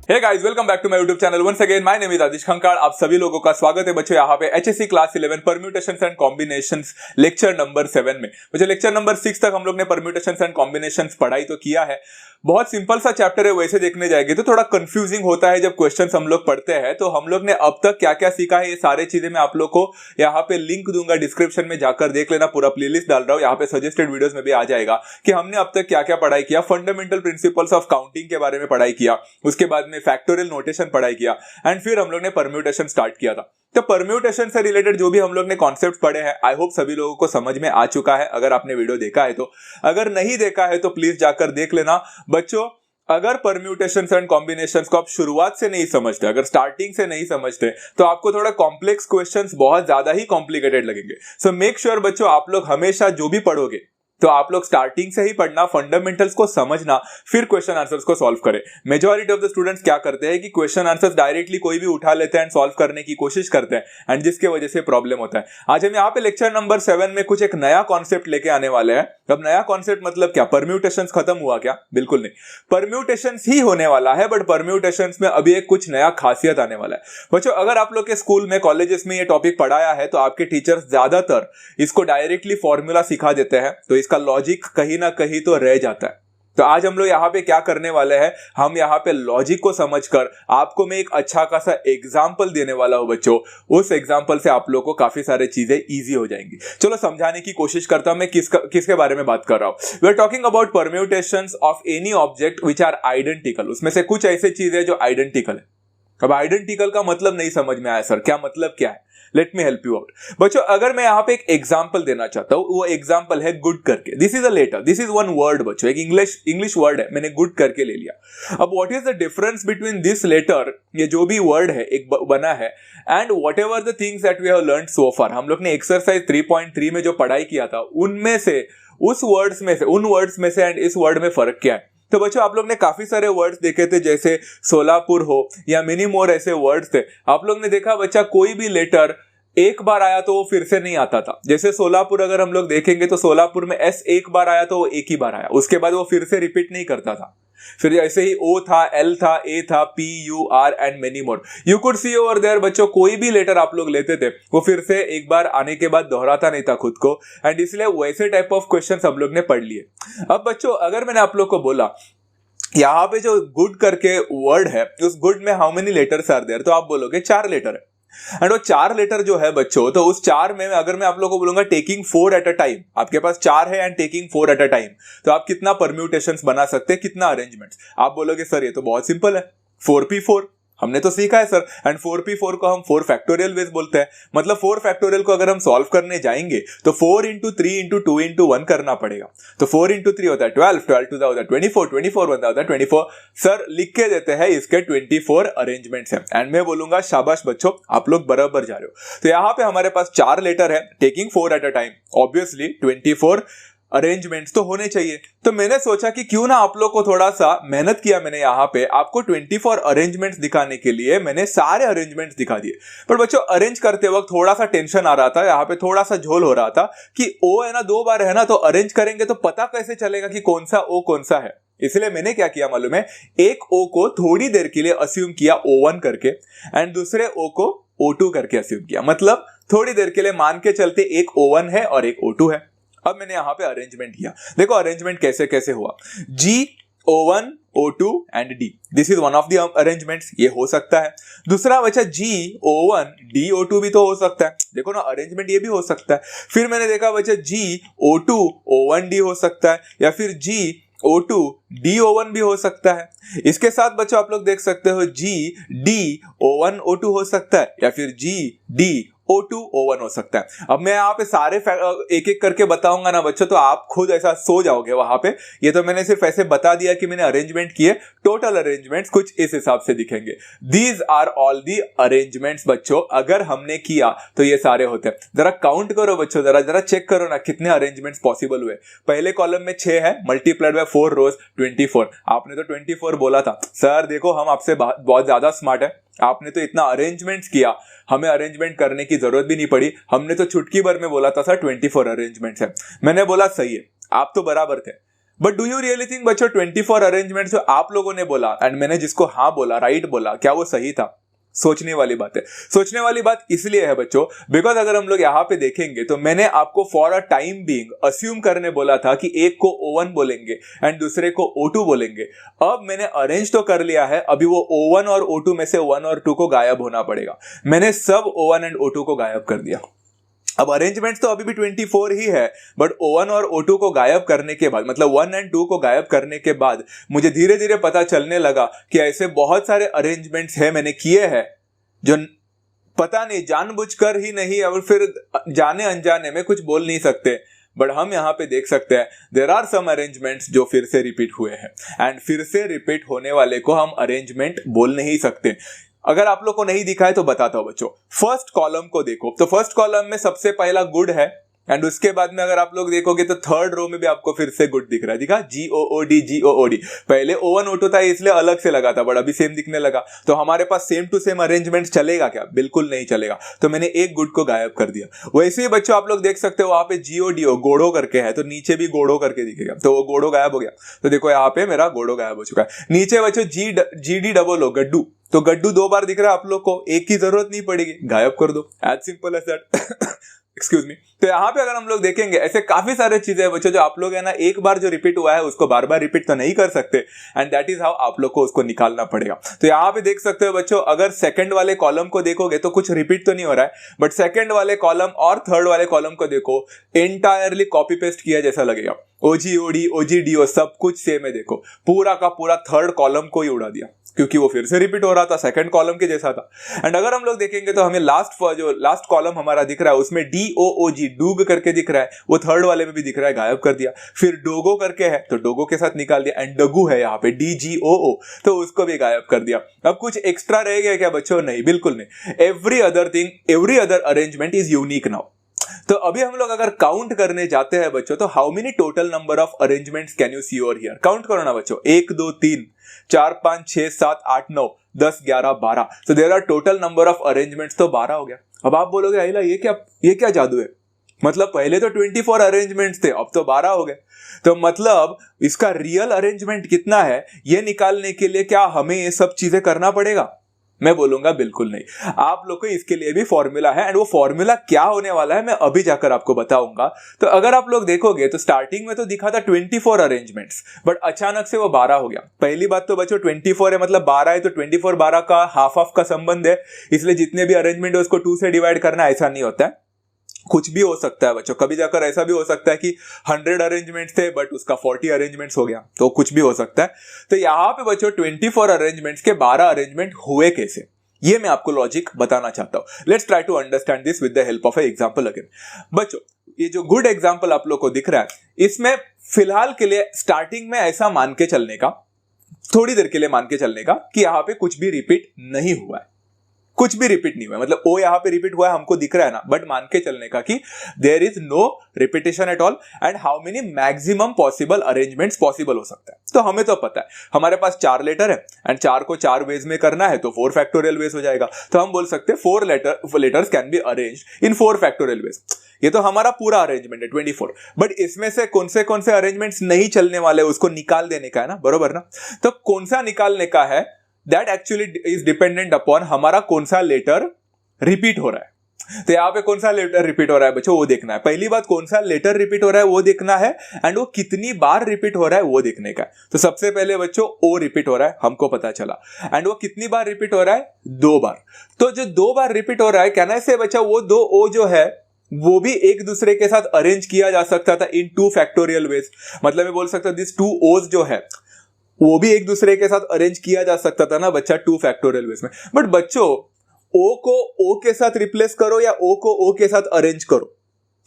Hey guys, welcome back to my YouTube channel once again. My name is Aadish Khankad. आप सभी लोगों का स्वागत है बच्चों यहाँ पे HSC class 11 permutations and combinations lecture number 7 में। बच्चों लेक्चर नंबर 6 तक हम लोग ने परम्यूटेशंस एंड कॉम्बिनेशंस पढ़ाई तो किया है। बहुत सिंपल सा चैप्टर है, वैसे देखने जाएंगे तो थोड़ा कंफ्यूजिंग होता है जब क्वेश्चंस हम लोग पढ़ते हैं। तो हम लोग ने अब तक क्या क्या सीखा है, ये सारे चीजें मैं आप लोग को यहाँ पे लिंक दूंगा डिस्क्रिप्शन में, जाकर देख लेना। पूरा प्लेलिस्ट डाल रहा हूँ यहाँ पे, सजेस्टेड वीडियोस में भी आ जाएगा कि हमने अब तक क्या क्या पढ़ाई किया। फंडामेंटल प्रिंसिपल्स ऑफ काउंटिंग के बारे में पढ़ाई किया, उसके बाद में फैक्टोरियल नोटेशन पढ़ाई किया, एंड फिर हम लोग ने परम्यूटेशन स्टार्ट किया था। तो परम्यूटेशन से रिलेटेड जो भी हम लोग ने कॉन्सेप्ट पढ़े हैं, आई होप सभी लोगों को समझ में आ चुका है अगर आपने वीडियो देखा है तो। अगर नहीं देखा है तो प्लीज जाकर देख लेना बच्चों। अगर परम्यूटेशंस एंड कॉम्बिनेशंस को आप शुरुआत से नहीं समझते, अगर स्टार्टिंग से नहीं समझते, तो आपको थोड़ा कॉम्प्लेक्स क्वेश्चंस बहुत ज्यादा ही कॉम्प्लिकेटेड लगेंगे। सो मेक श्योर बच्चों, आप लोग हमेशा जो भी पढ़ोगे तो आप लोग स्टार्टिंग से ही पढ़ना, फंडामेंटल्स को समझना, फिर क्वेश्चन आंसर्स को सॉल्व करें। मेजॉरिटी ऑफ द स्टूडेंट्स क्या करते हैं कि क्वेश्चन आंसर्स डायरेक्टली कोई भी उठा लेते हैं एंड सॉल्व करने की कोशिश करते हैं, एंड जिसके वजह से प्रॉब्लम होता है। आज हम यहाँ पे लेक्चर नंबर 7 में कुछ एक नया कॉन्सेप्ट लेके आने वाले हैं। अब नया कॉन्सेप्ट मतलब क्या? परम्यूटेशंस खत्म हुआ क्या? बिल्कुल नहीं, परम्यूटेशंस ही होने वाला है, बट परम्यूटेशंस में अभी एक कुछ नया खासियत आने वाला है। बच्चों अगर आप लोग के स्कूल में, कॉलेजेस में ये टॉपिक पढ़ाया है तो आपके टीचर्स ज्यादातर इसको डायरेक्टली फॉर्मूला सिखा देते हैं, तो इसका लॉजिक कहीं ना कहीं तो रह जाता है। तो आज हम लोग यहाँ पे क्या करने वाले हैं, हम यहाँ पे लॉजिक को समझकर आपको मैं एक अच्छा खासा एग्जाम्पल देने वाला हूँ बच्चों। उस एग्जाम्पल से आप लोग को काफी सारी चीजें इजी हो जाएंगी। चलो समझाने की कोशिश करता हूं मैं किसके बारे में बात कर रहा हूं। We are talking about permutations of any object which are identical. उसमें से कुछ ऐसी चीजें जो आइडेंटिकल है। अब आइडेंटिकल का मतलब नहीं समझ में आया सर, क्या मतलब क्या है? Let me help you out बच्चों। अगर मैं यहाँ पे एक एग्जाम्पल देना चाहता हूँ, वो एग्जाम्पल है गुड करके। This is a letter, this is one word बच्चों, एक इंग्लिश वर्ड है, मैंने गुड करके ले लिया। अब what is the difference between this letter, ये जो भी वर्ड है एक बना है, and whatever the things that we have learned so far. हम लोग ने एक्सरसाइज 3.3 में जो पढ़ाई किया था, उनमें से, उन वर्ड्स में से एंड इस वर्ड में फर्क क्या है? तो बच्चों आप लोग ने काफी सारे वर्ड्स देखे थे, जैसे सोलापुर हो या मेनी मोर ऐसे वर्ड्स थे। आप लोग ने देखा बच्चा, कोई भी लेटर एक बार आया तो वो फिर से नहीं आता था। जैसे सोलापुर अगर हम लोग देखेंगे तो सोलापुर में एस एक बार आया तो वो एक ही बार आया, उसके बाद वो फिर से रिपीट नहीं करता था। फिर ऐसे ही ओ था, एल था, ए था, P, U, R and many more. You could see over there बच्चों, कोई भी लेटर आप लोग लेते थे वो फिर से एक बार आने के बाद दोहराता नहीं था खुद को, एंड इसलिए वैसे टाइप ऑफ क्वेश्चन हम लोग ने पढ़ लिए। अब बच्चों अगर मैंने आप लोग को बोला यहाँ पे जो गुड करके वर्ड है, उस गुड में how many letters are there, तो आप बोलोगे 4 लेटर है। एंड वो 4 लेटर जो है बच्चों, तो उस 4 में अगर मैं आप लोगों को बोलूंगा टेकिंग 4 एट अ टाइम, आपके पास 4 है and taking 4 eight a time, तो आप कितना परम्यूटेशंस बना सकते हैं, कितना अरेंजमेंट्स? आप बोलोगे सर ये तो बहुत सिंपल है, 4p4 हमने तो सीखा है सर, एंड 4p4 को हम 4 फैक्टोरियल वेज बोलते हैं। मतलब 4 फैक्टोरियल को अगर हम सॉल्व करने जाएंगे तो 4 इंटू 3 इंटू 2 इंटू 1 करना पड़ेगा। तो 4 इंटू 3 होता है 12, 12 टू होता है 24, 24 बनता होता है 24। सर लिख के देते हैं इसके 24 अरेंजमेंट्स हैं, एंड मैं बोलूंगा शाबाश बच्चों, आप लोग बराबर जा रहे हो। तो यहाँ पे हमारे पास 4 लेटर है, taking 4 eight a time, obviously 24 arrangements तो होने चाहिए। तो मैंने सोचा कि क्यों ना आप लोग को थोड़ा सा मेहनत किया मैंने यहाँ पे, आपको 24 अरेंजमेंट्स दिखाने के लिए मैंने सारे अरेंजमेंट्स दिखा दिए। पर बच्चों अरेंज करते वक्त थोड़ा सा टेंशन आ रहा था, यहाँ पे थोड़ा सा झोल हो रहा था कि ओ है ना 2 बार है ना, तो अरेंज करेंगे तो पता कैसे चलेगा कि कौन सा ओ कौन सा है। इसलिए मैंने क्या किया मालूम है, एक ओ को थोड़ी देर के लिए अस्यूम किया O1 करके, एंड दूसरे ओ को O2 करके अस्यूम किया। मतलब थोड़ी देर के लिए मान के चलते एक O1 है और एक O2 है। अब मैंने यहां पे अरेंजमेंट किया, देखो अरेंजमेंट कैसे कैसे हुआ। G O1 O2 and D, this is one of the arrangements, ये हो सकता है। दूसरा बचा G O1 D O2 भी तो हो सकता है, देखो ना अरेंजमेंट ये भी हो सकता है। फिर मैंने देखा बचा G O2 O1 D हो सकता है, या फिर G O2 D O1 भी हो सकता है। इसके साथ बच्चों आप लोग देख सकते हो G D O1 O2 हो सकता है, या फिर G D O2 O1 हो सकता है। अब मैं यहाँ पे सारे एक एक करके बताऊंगा ना बच्चों, तो आप खुद ऐसा सो जाओगे वहां पे। ये तो मैंने सिर्फ ऐसे बता दिया कि मैंने अरेंजमेंट किए, टोटल अरेंजमेंट्स कुछ इस हिसाब से दिखेंगे। These are all the arrangements बच्चों, अगर हमने किया तो ये सारे होते हैं। जरा काउंट करो बच्चों, जरा चेक करो ना कितने अरेंजमेंट्स पॉसिबल हुए। पहले कॉलम में 6 है, मल्टीप्लाइड बाय 4 रोज 24। आपने तो 24 बोला था। सर देखो हम आपसे बहुत ज्यादा स्मार्ट है, आपने तो इतना अरेंजमेंट्स किया, हमें अरेंजमेंट करने की जरूरत भी नहीं पड़ी, हमने तो चुटकी भर में बोला था सर 24 अरेंजमेंट्स है। मैंने बोला सही है, आप तो बराबर थे। But do you really think बच्चों 24 अरेंजमेंट जो आप लोगों ने बोला एंड मैंने जिसको हाँ बोला, राइट बोला, क्या वो सही था? सोचने वाली बात है। सोचने वाली बात इसलिए है बच्चों बिकॉज अगर हम लोग यहाँ पे देखेंगे तो मैंने आपको for a time being assume करने बोला था कि एक को O1 बोलेंगे एंड दूसरे को O2 बोलेंगे। अब मैंने अरेंज तो कर लिया है, अभी वो O1 और O2 में से 1 और 2 को गायब होना पड़ेगा। मैंने सब O1 एंड O2 को गायब कर दिया। अब अरेंजमेंट तो अभी भी 24 ही है, बट O1 और O2 को गायब करने के बाद, मतलब 1 एंड 2 को गायब करने के बाद मुझे धीरे धीरे पता चलने लगा कि ऐसे बहुत सारे अरेंजमेंट्स हैं मैंने किए हैं जो पता नहीं जानबूझकर ही नहीं और फिर जाने अनजाने में कुछ बोल नहीं सकते, बट हम यहाँ पे देख सकते हैं देयर आर सम अरेंजमेंट्स जो फिर से रिपीट हुए हैं एंड फिर से रिपीट होने वाले को हम अरेंजमेंट बोल नहीं सकते। अगर आप लोग को नहीं दिखा है तो बताता हूं बच्चों। फर्स्ट कॉलम को देखो तो फर्स्ट कॉलम में सबसे पहला गुड है एंड उसके बाद में अगर आप लोग देखोगे तो थर्ड रो में भी आपको फिर से गुड दिख रहा है, दिखा GOOD। पहले O1 O2 था इसलिए अलग से लगा था, बट अभी सेम दिखने लगा। तो हमारे पास सेम टू सेम अरेंजमेंट चलेगा क्या? बिल्कुल नहीं चलेगा। तो मैंने एक गुड को गायब कर दिया। वैसे ही बच्चों आप लोग देख सकते हो वहां पे GODO गोड़ो करके है, तो नीचे भी गोड़ो करके दिखेगा, तो वो गोड़ो गायब हो गया। तो देखो यहाँ पे मेरा गोड़ो गायब हो चुका है। नीचे बच्चों GDOO गड्डू, तो गड्डू 2 बार दिख रहा है आप लोग को, एक की जरूरत नहीं पड़ेगी, गायब कर दो, as simple as that. Excuse me. तो यहाँ पे अगर हम लोग देखेंगे ऐसे काफी सारे चीजें हैं बच्चों जो आप लोग है ना एक बार जो रिपीट हुआ है उसको बार बार रिपीट तो नहीं कर सकते एंड दैट इज हाउ आप लोग को उसको निकालना पड़ेगा। तो यहाँ पे देख सकते हो बच्चों अगर सेकंड वाले कॉलम को देखोगे तो कुछ रिपीट तो नहीं हो रहा है, बट सेकंड वाले कॉलम और थर्ड वाले कॉलम को देखो एंटायरली कॉपी पेस्ट किया जैसा लगेगा। OGOD OGDO सब कुछ सेम है, देखो पूरा का पूरा थर्ड कॉलम को ही उड़ा दिया क्योंकि वो फिर से रिपीट हो रहा था, सेकंड कॉलम के जैसा था। एंड अगर हम लोग देखेंगे तो हमें लास्ट कॉलम हमारा दिख रहा है उसमें DOOG डूग करके दिख रहा है, वो थर्ड वाले में भी दिख रहा है, गायब कर दिया। फिर डोगो करके है तो डोगो के साथ निकाल दिया एंड डगू है यहाँ पे DGOO तो उसको भी गायब कर दिया। अब कुछ एक्स्ट्रा रह गया क्या बच्चों? नहीं, बिल्कुल नहीं। Every other arrangement is unique now. तो अभी हम लोग अगर काउंट करने जाते हैं बच्चों तो how many total number of arrangements can you see over here? Count करो ना बच्चों, 1 2 3 4 5 6 7 8 9 10 11 12। तो there are total number of arrangements तो 12 हो गया। अब आप बोलोगे आइला ये क्या जादू है? मतलब पहले तो 24 अरेंजमेंट्स थे, अब तो 12 हो गए। तो मतलब इसका रियल अरेंजमेंट कितना है ये निकालने के लिए क्या हमें ये सब चीजें करना पड़ेगा? मैं बोलूंगा बिल्कुल नहीं। आप लोग को इसके लिए भी फॉर्मूला है एंड वो फॉर्मूला क्या होने वाला है मैं अभी जाकर आपको बताऊंगा। तो अगर आप लोग देखोगे तो स्टार्टिंग में तो दिखा था 24 अरेंजमेंट्स, बट अचानक से वो 12 हो गया। पहली बात तो बच्चों 24 है मतलब 12 है, तो 24 12 का हाफ का संबंध है, इसलिए जितने भी अरेंजमेंट है उसको 2 से डिवाइड करना ऐसा नहीं होता है। कुछ भी हो सकता है बच्चों, कभी जाकर ऐसा भी हो सकता है कि 100 अरेंजमेंट्स थे बट उसका 40 अरेंजमेंट्स हो गया, तो कुछ भी हो सकता है। तो यहाँ पे बच्चों 24 अरेंजमेंट्स के 12 अरेंजमेंट हुए कैसे ये मैं आपको लॉजिक बताना चाहता हूं। Let's try to understand this with the help of a example again. बच्चों ये जो गुड एग्जांपल आप लोग को दिख रहा है इसमें फिलहाल के लिए स्टार्टिंग में ऐसा मान के चलने का, थोड़ी देर के लिए मान के चलने का कि यहाँ पे कुछ भी रिपीट नहीं हुआ है, कुछ भी रिपीट नहीं हुआ है, मतलब ओ यहाँ पे रिपीट हुआ है हमको दिख रहा है ना, बट मान के चलने का कि there is no repetition at all and how many maximum possible arrangements possible हो सकता है। तो हमें तो पता है हमारे पास 4 लेटर है एंड 4 को 4 वेज में करना है तो 4 फैक्टोरियल वेज हो जाएगा। तो हम बोल सकते हैं 4 letters can be arranged in 4 factorial veg. ये तो हमारा पूरा अरेंजमेंट है 24, बट इसमें से कौन से अरेंजमेंट्स नहीं चलने वाले उसको निकाल देने का है ना, बरोबर ना। तो कौन सा निकालने का है that actually is dependent upon हमारा कौन सा लेटर रिपीट हो रहा है। तो यहाँ पे कौन सा लेटर रिपीट हो रहा है बच्चों वो देखना है। पहली बात कौन सा लेटर रिपीट हो रहा है वो देखना है एंड वो कितनी बार रिपीट हो रहा है वो देखने का है। तो सबसे पहले बच्चों ओ रिपीट हो रहा है हमको पता चला एंड वो कितनी बार रिपीट हो रहा है? 2 बार। तो जो 2 बार रिपीट हो रहा है कहना से बच्चा वो 2 ओ जो है वो भी एक दूसरे के साथ अरेंज किया जा सकता था इन 2 फैक्टोरियल वेज। मतलब मैं बोल सकता हूं दिस 2 ओज जो है वो भी एक दूसरे के साथ अरेंज किया जा सकता था ना बच्चा 2 फैक्टोरियल वेज में। बट बच्चों ओ को ओ के साथ रिप्लेस करो या ओ को ओ के साथ अरेंज करो,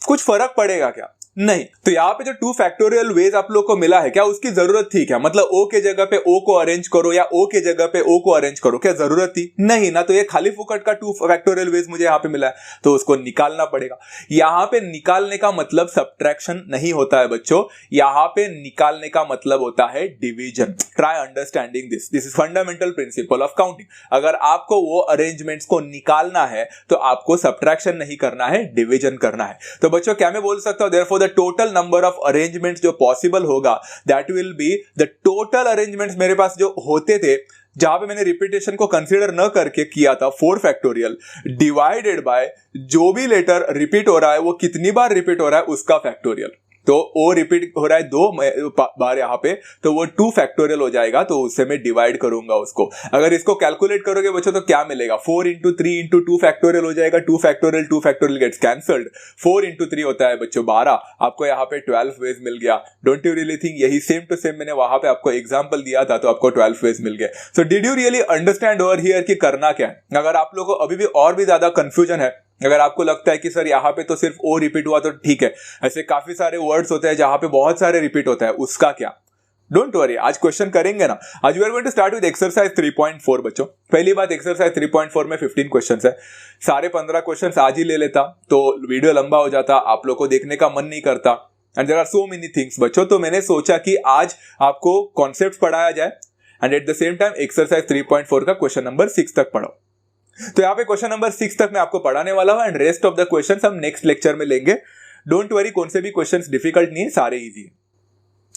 कुछ फर्क पड़ेगा क्या? नहीं। तो यहाँ पे जो 2 फैक्टोरियल वेज आप लोग को मिला है क्या उसकी जरूरत थी क्या? मतलब ओ के जगह पे ओ को अरेंज करो या ओ के जगह पे ओ को अरेंज करो, क्या जरूरत थी? नहीं ना। तो ये खाली फुकट का 2 फैक्टोरियल वेज मुझे यहाँ पे मिला है तो उसको निकालना पड़ेगा। यहाँ पे निकालने का मतलब सब्ट्रैक्शन नहीं होता है बच्चों, यहाँ पे निकालने का मतलब होता है division. Try understanding this is fundamental principle of counting. अगर आपको वो अरेंजमेंट्स को निकालना है तो आपको सब्ट्रैक्शन नहीं करना है, डिवीजन करना है। तो बच्चों क्या मैं बोल सकता हूं therefore the total number of arrangements जो पॉसिबल होगा that will be the total arrangements मेरे पास जो होते थे जहां पे मैंने रिपीटेशन को कंसीडर न करके किया था 4 फैक्टोरियल डिवाइडेड बाय जो भी लेटर रिपीट हो रहा है वो कितनी बार रिपीट हो रहा है उसका फैक्टोरियल। तो ओ रिपीट हो रहा है 2 बार यहाँ पे, तो वो 2 फैक्टोरियल हो जाएगा, तो उससे मैं डिवाइड करूंगा उसको। अगर इसको कैलकुलेट करोगे बच्चों तो क्या मिलेगा, 4 इंटू 3 इंटू 2 फैक्टोरियल हो जाएगा, 2 फैक्टोरियल गेट्स कैंसल्ड, 4 इंटू 3 होता है बच्चों 12, आपको यहाँ पे 12 वेज मिल गया। डोंट यू रियली थिंक यही सेम टू सेम मैंने वहां पे आपको एग्जाम्पल दिया था तो आपको 12 वेज मिल गए। So did you really understand over here कि करना क्या है? अगर आप लोगों को अभी भी और भी ज्यादा कंफ्यूजन है, अगर आपको लगता है कि सर यहाँ पे तो सिर्फ ओ रिपीट हुआ तो ठीक है, ऐसे काफी सारे वर्ड्स होते हैं जहां पे बहुत सारे रिपीट होता है, उसका क्या? डोंट वरी, आज क्वेश्चन करेंगे ना। आज we are going to start with exercise 3.4 बच्चों। पहली बात, एक्सरसाइज 3.4 में 15 क्वेश्चंस है, सारे 15 क्वेश्चंस आज ही ले लेता तो वीडियो लंबा हो जाता, आप लोग को देखने का मन नहीं करता, and there are so many things बच्चों। तो मैंने सोचा कि आज आपको कॉन्सेप्ट पढ़ाया जाए and eight the same time exercise 3.4 का क्वेश्चन नंबर 6 तक पढ़ो। तो यहाँ पे क्वेश्चन नंबर 6 तक मैं आपको पढ़ाने वाला हूं and rest of the questions हम नेक्स्ट लेक्चर में लेंगे। डोंट वरी, कौन से भी क्वेश्चंस डिफिकल्ट नहीं है, सारे इजी है।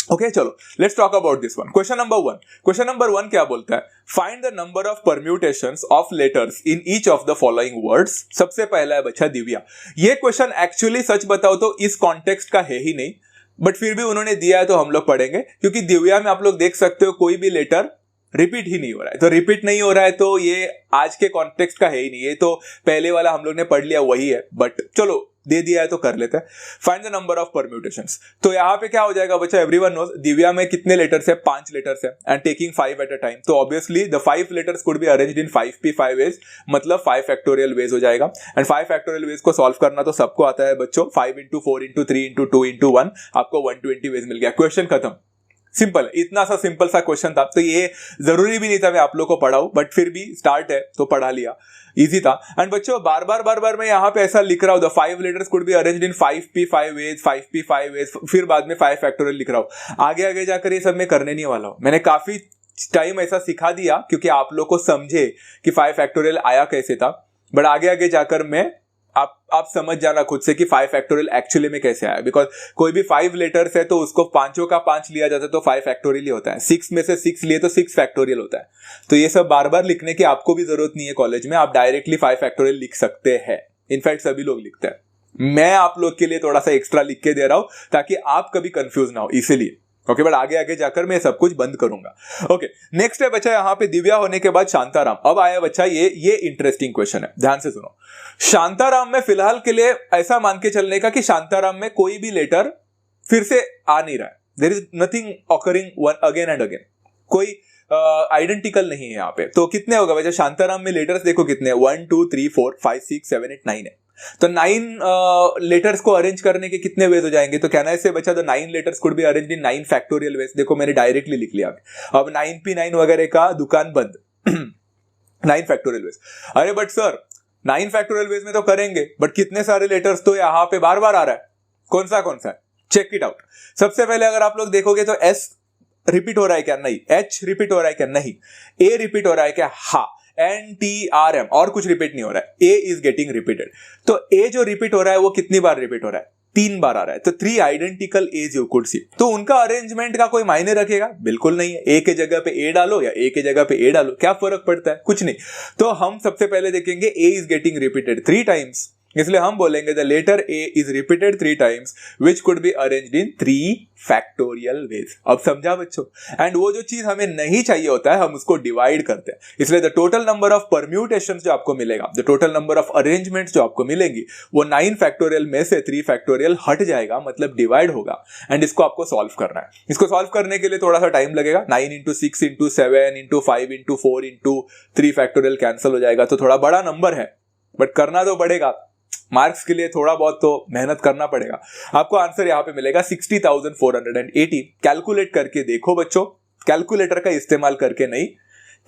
ओके चलो let's talk about this one. Question number 1, question number 1 क्या बोलता है, find the number of permutations of letters in each of the following words. सबसे पहला है बच्चा दिव्या। ये क्वेश्चन एक्चुअली सच बताओ तो इस कॉन्टेक्स्ट का है ही नहीं, बट फिर भी उन्होंने दिया है तो हम लोग पढ़ेंगे, क्योंकि दिव्या में आप लोग देख सकते हो कोई भी लेटर रिपीट ही नहीं हो रहा है। तो रिपीट नहीं हो रहा है तो ये आज के कॉन्टेक्स्ट का है ही नहीं, ये तो पहले वाला हम लोग ने पढ़ लिया वही है, बट चलो दे दिया है तो कर लेते हैं। Find the number of permutations. तो यहाँ पे क्या हो जाएगा बच्चा, एवरीवन नोज दिव्या में कितने लेटर्स है, 5 लेटर्स है and taking 5 at a time, तो obviously the 5 letters could be arranged in 5p5 ways, मतलब 5 फैक्टोरियल वेज हो जाएगा। एंड 5 फैक्टोरियल वेज को सॉल्व करना तो सबको आता है बच्चों, 5 इंटू 4 इंटू 3 इंटू 2 इंटू 1, आपको 120 वेज मिल गया। क्वेश्चन खत्म, सिंपल, इतना सा सिंपल सा क्वेश्चन था। तो ये जरूरी भी नहीं था मैं आप लोग को पढ़ाऊं, बट फिर भी स्टार्ट है तो पढ़ा लिया, इजी था। एंड बच्चों बार बार मैं यहाँ पे ऐसा लिख रहा हूं, the 5 letters could be arranged in 5p5 ways, 5p5 ways, फिर बाद में 5 फैक्टोरियल लिख रहा हूं। आगे आगे जाकर ये सब मैं करने नहीं वाला हूं, मैंने काफी टाइम ऐसा सिखा दिया क्योंकि आप लोग को समझे कि 5 फैक्टोरियल आया कैसे था, बट आगे आगे जाकर मैं आप समझ जाना खुद से कि 5 फैक्टोरियल एक्चुअली में कैसे आया। बिकॉज कोई भी 5 लेटर्स है तो उसको पांचों का 5 लिया जाता है तो 5 फैक्टोरियल ही होता है, 6 में से 6 लिए तो 6 फैक्टोरियल होता है। तो ये सब बार बार लिखने की आपको भी जरूरत नहीं है कॉलेज में, आप डायरेक्टली 5 फैक्टोरियल लिख सकते हैं। इनफैक्ट सभी लोग लिखते हैं, मैं आप लोग के लिए थोड़ा सा एक्स्ट्रा लिख के दे रहा हूं ताकि आप कभी कंफ्यूज ना हो, इसीलिए। ओके बट आगे आगे जाकर मैं सब कुछ बंद करूंगा। ओके नेक्स्ट है बच्चा, यहाँ पे दिव्या होने के बाद शांताराम। अब आया बच्चा ये इंटरेस्टिंग क्वेश्चन है, ध्यान से सुनो। शांताराम में फिलहाल के लिए ऐसा मान के चलने का कि शांताराम में कोई भी लेटर फिर से आ नहीं रहा है, there is nothing occurring again and again, कोई आइडेंटिकल नहीं है यहाँ पे। तो कितने होगा बच्चा, शांताराम में लेटर्स देखो कितने, 1 2 3 4 5 6 7 8 9 है। तो 9 लेटर्स को अरेंज करने के कितने वेज हो जाएंगे, तो कहना से बच्चा तो 9 letters could be arranged in 9 factorial veg. देखो मैंने डायरेक्टली लिख लिया, अब 9p9 वगैरह का दुकान बंद 9 फैक्टोरियल वेज। अरे बट सर 9 फैक्टोरियल वेज में तो करेंगे, बट कितने सारे लेटर्स तो यहाँ पे बार बार आ रहा है, कौन सा है, चेक इट आउट। सबसे पहले अगर आप लोग देखोगे तो S रिपीट हो रहा है क्या, नहीं। H रिपीट हो रहा है क्या, नहीं। A रिपीट हो रहा है क्या, हाँ। NTRM और कुछ रिपीट नहीं हो रहा है, A इज गेटिंग रिपीटेड। तो A जो रिपीट हो रहा है वो कितनी बार रिपीट हो रहा है, 3 बार आ रहा है। तो 3 आइडेंटिकल A's यू कुड सी। तो उनका अरेंजमेंट का कोई मायने रखेगा, बिल्कुल नहीं है। A के जगह पे A डालो या A के जगह पे A डालो, क्या फर्क पड़ता है, कुछ नहीं। तो हम सबसे पहले देखेंगे A is getting repeated 3 times, इसलिए हम बोलेंगे the letter A is repeated 3 times which could be arranged in 3 factorial ways. अब समझा बच्चों। एंड वो जो चीज हमें नहीं चाहिए होता है हम उसको डिवाइड करते हैं, इसलिए the total number of permutations जो आपको मिलेगा, the total number of arrangements जो आपको मिलेंगी, वो 9 फैक्टोरियल में से 3 फैक्टोरियल हट जाएगा, मतलब डिवाइड होगा। एंड इसको आपको सॉल्व करना है। इसको सॉल्व करने के लिए थोड़ा सा टाइम लगेगा, 9 into 6 into 7 into 5 into 4 into 3 factorial cancel हो जाएगा, तो थोड़ा बड़ा नंबर है, बट करना तो पड़ेगा। मार्क्स के लिए थोड़ा बहुत तो मेहनत करना पड़ेगा। आपको आंसर यहां पे मिलेगा 60,480। कैलकुलेट करके देखो बच्चों, कैलकुलेटर का इस्तेमाल करके नहीं,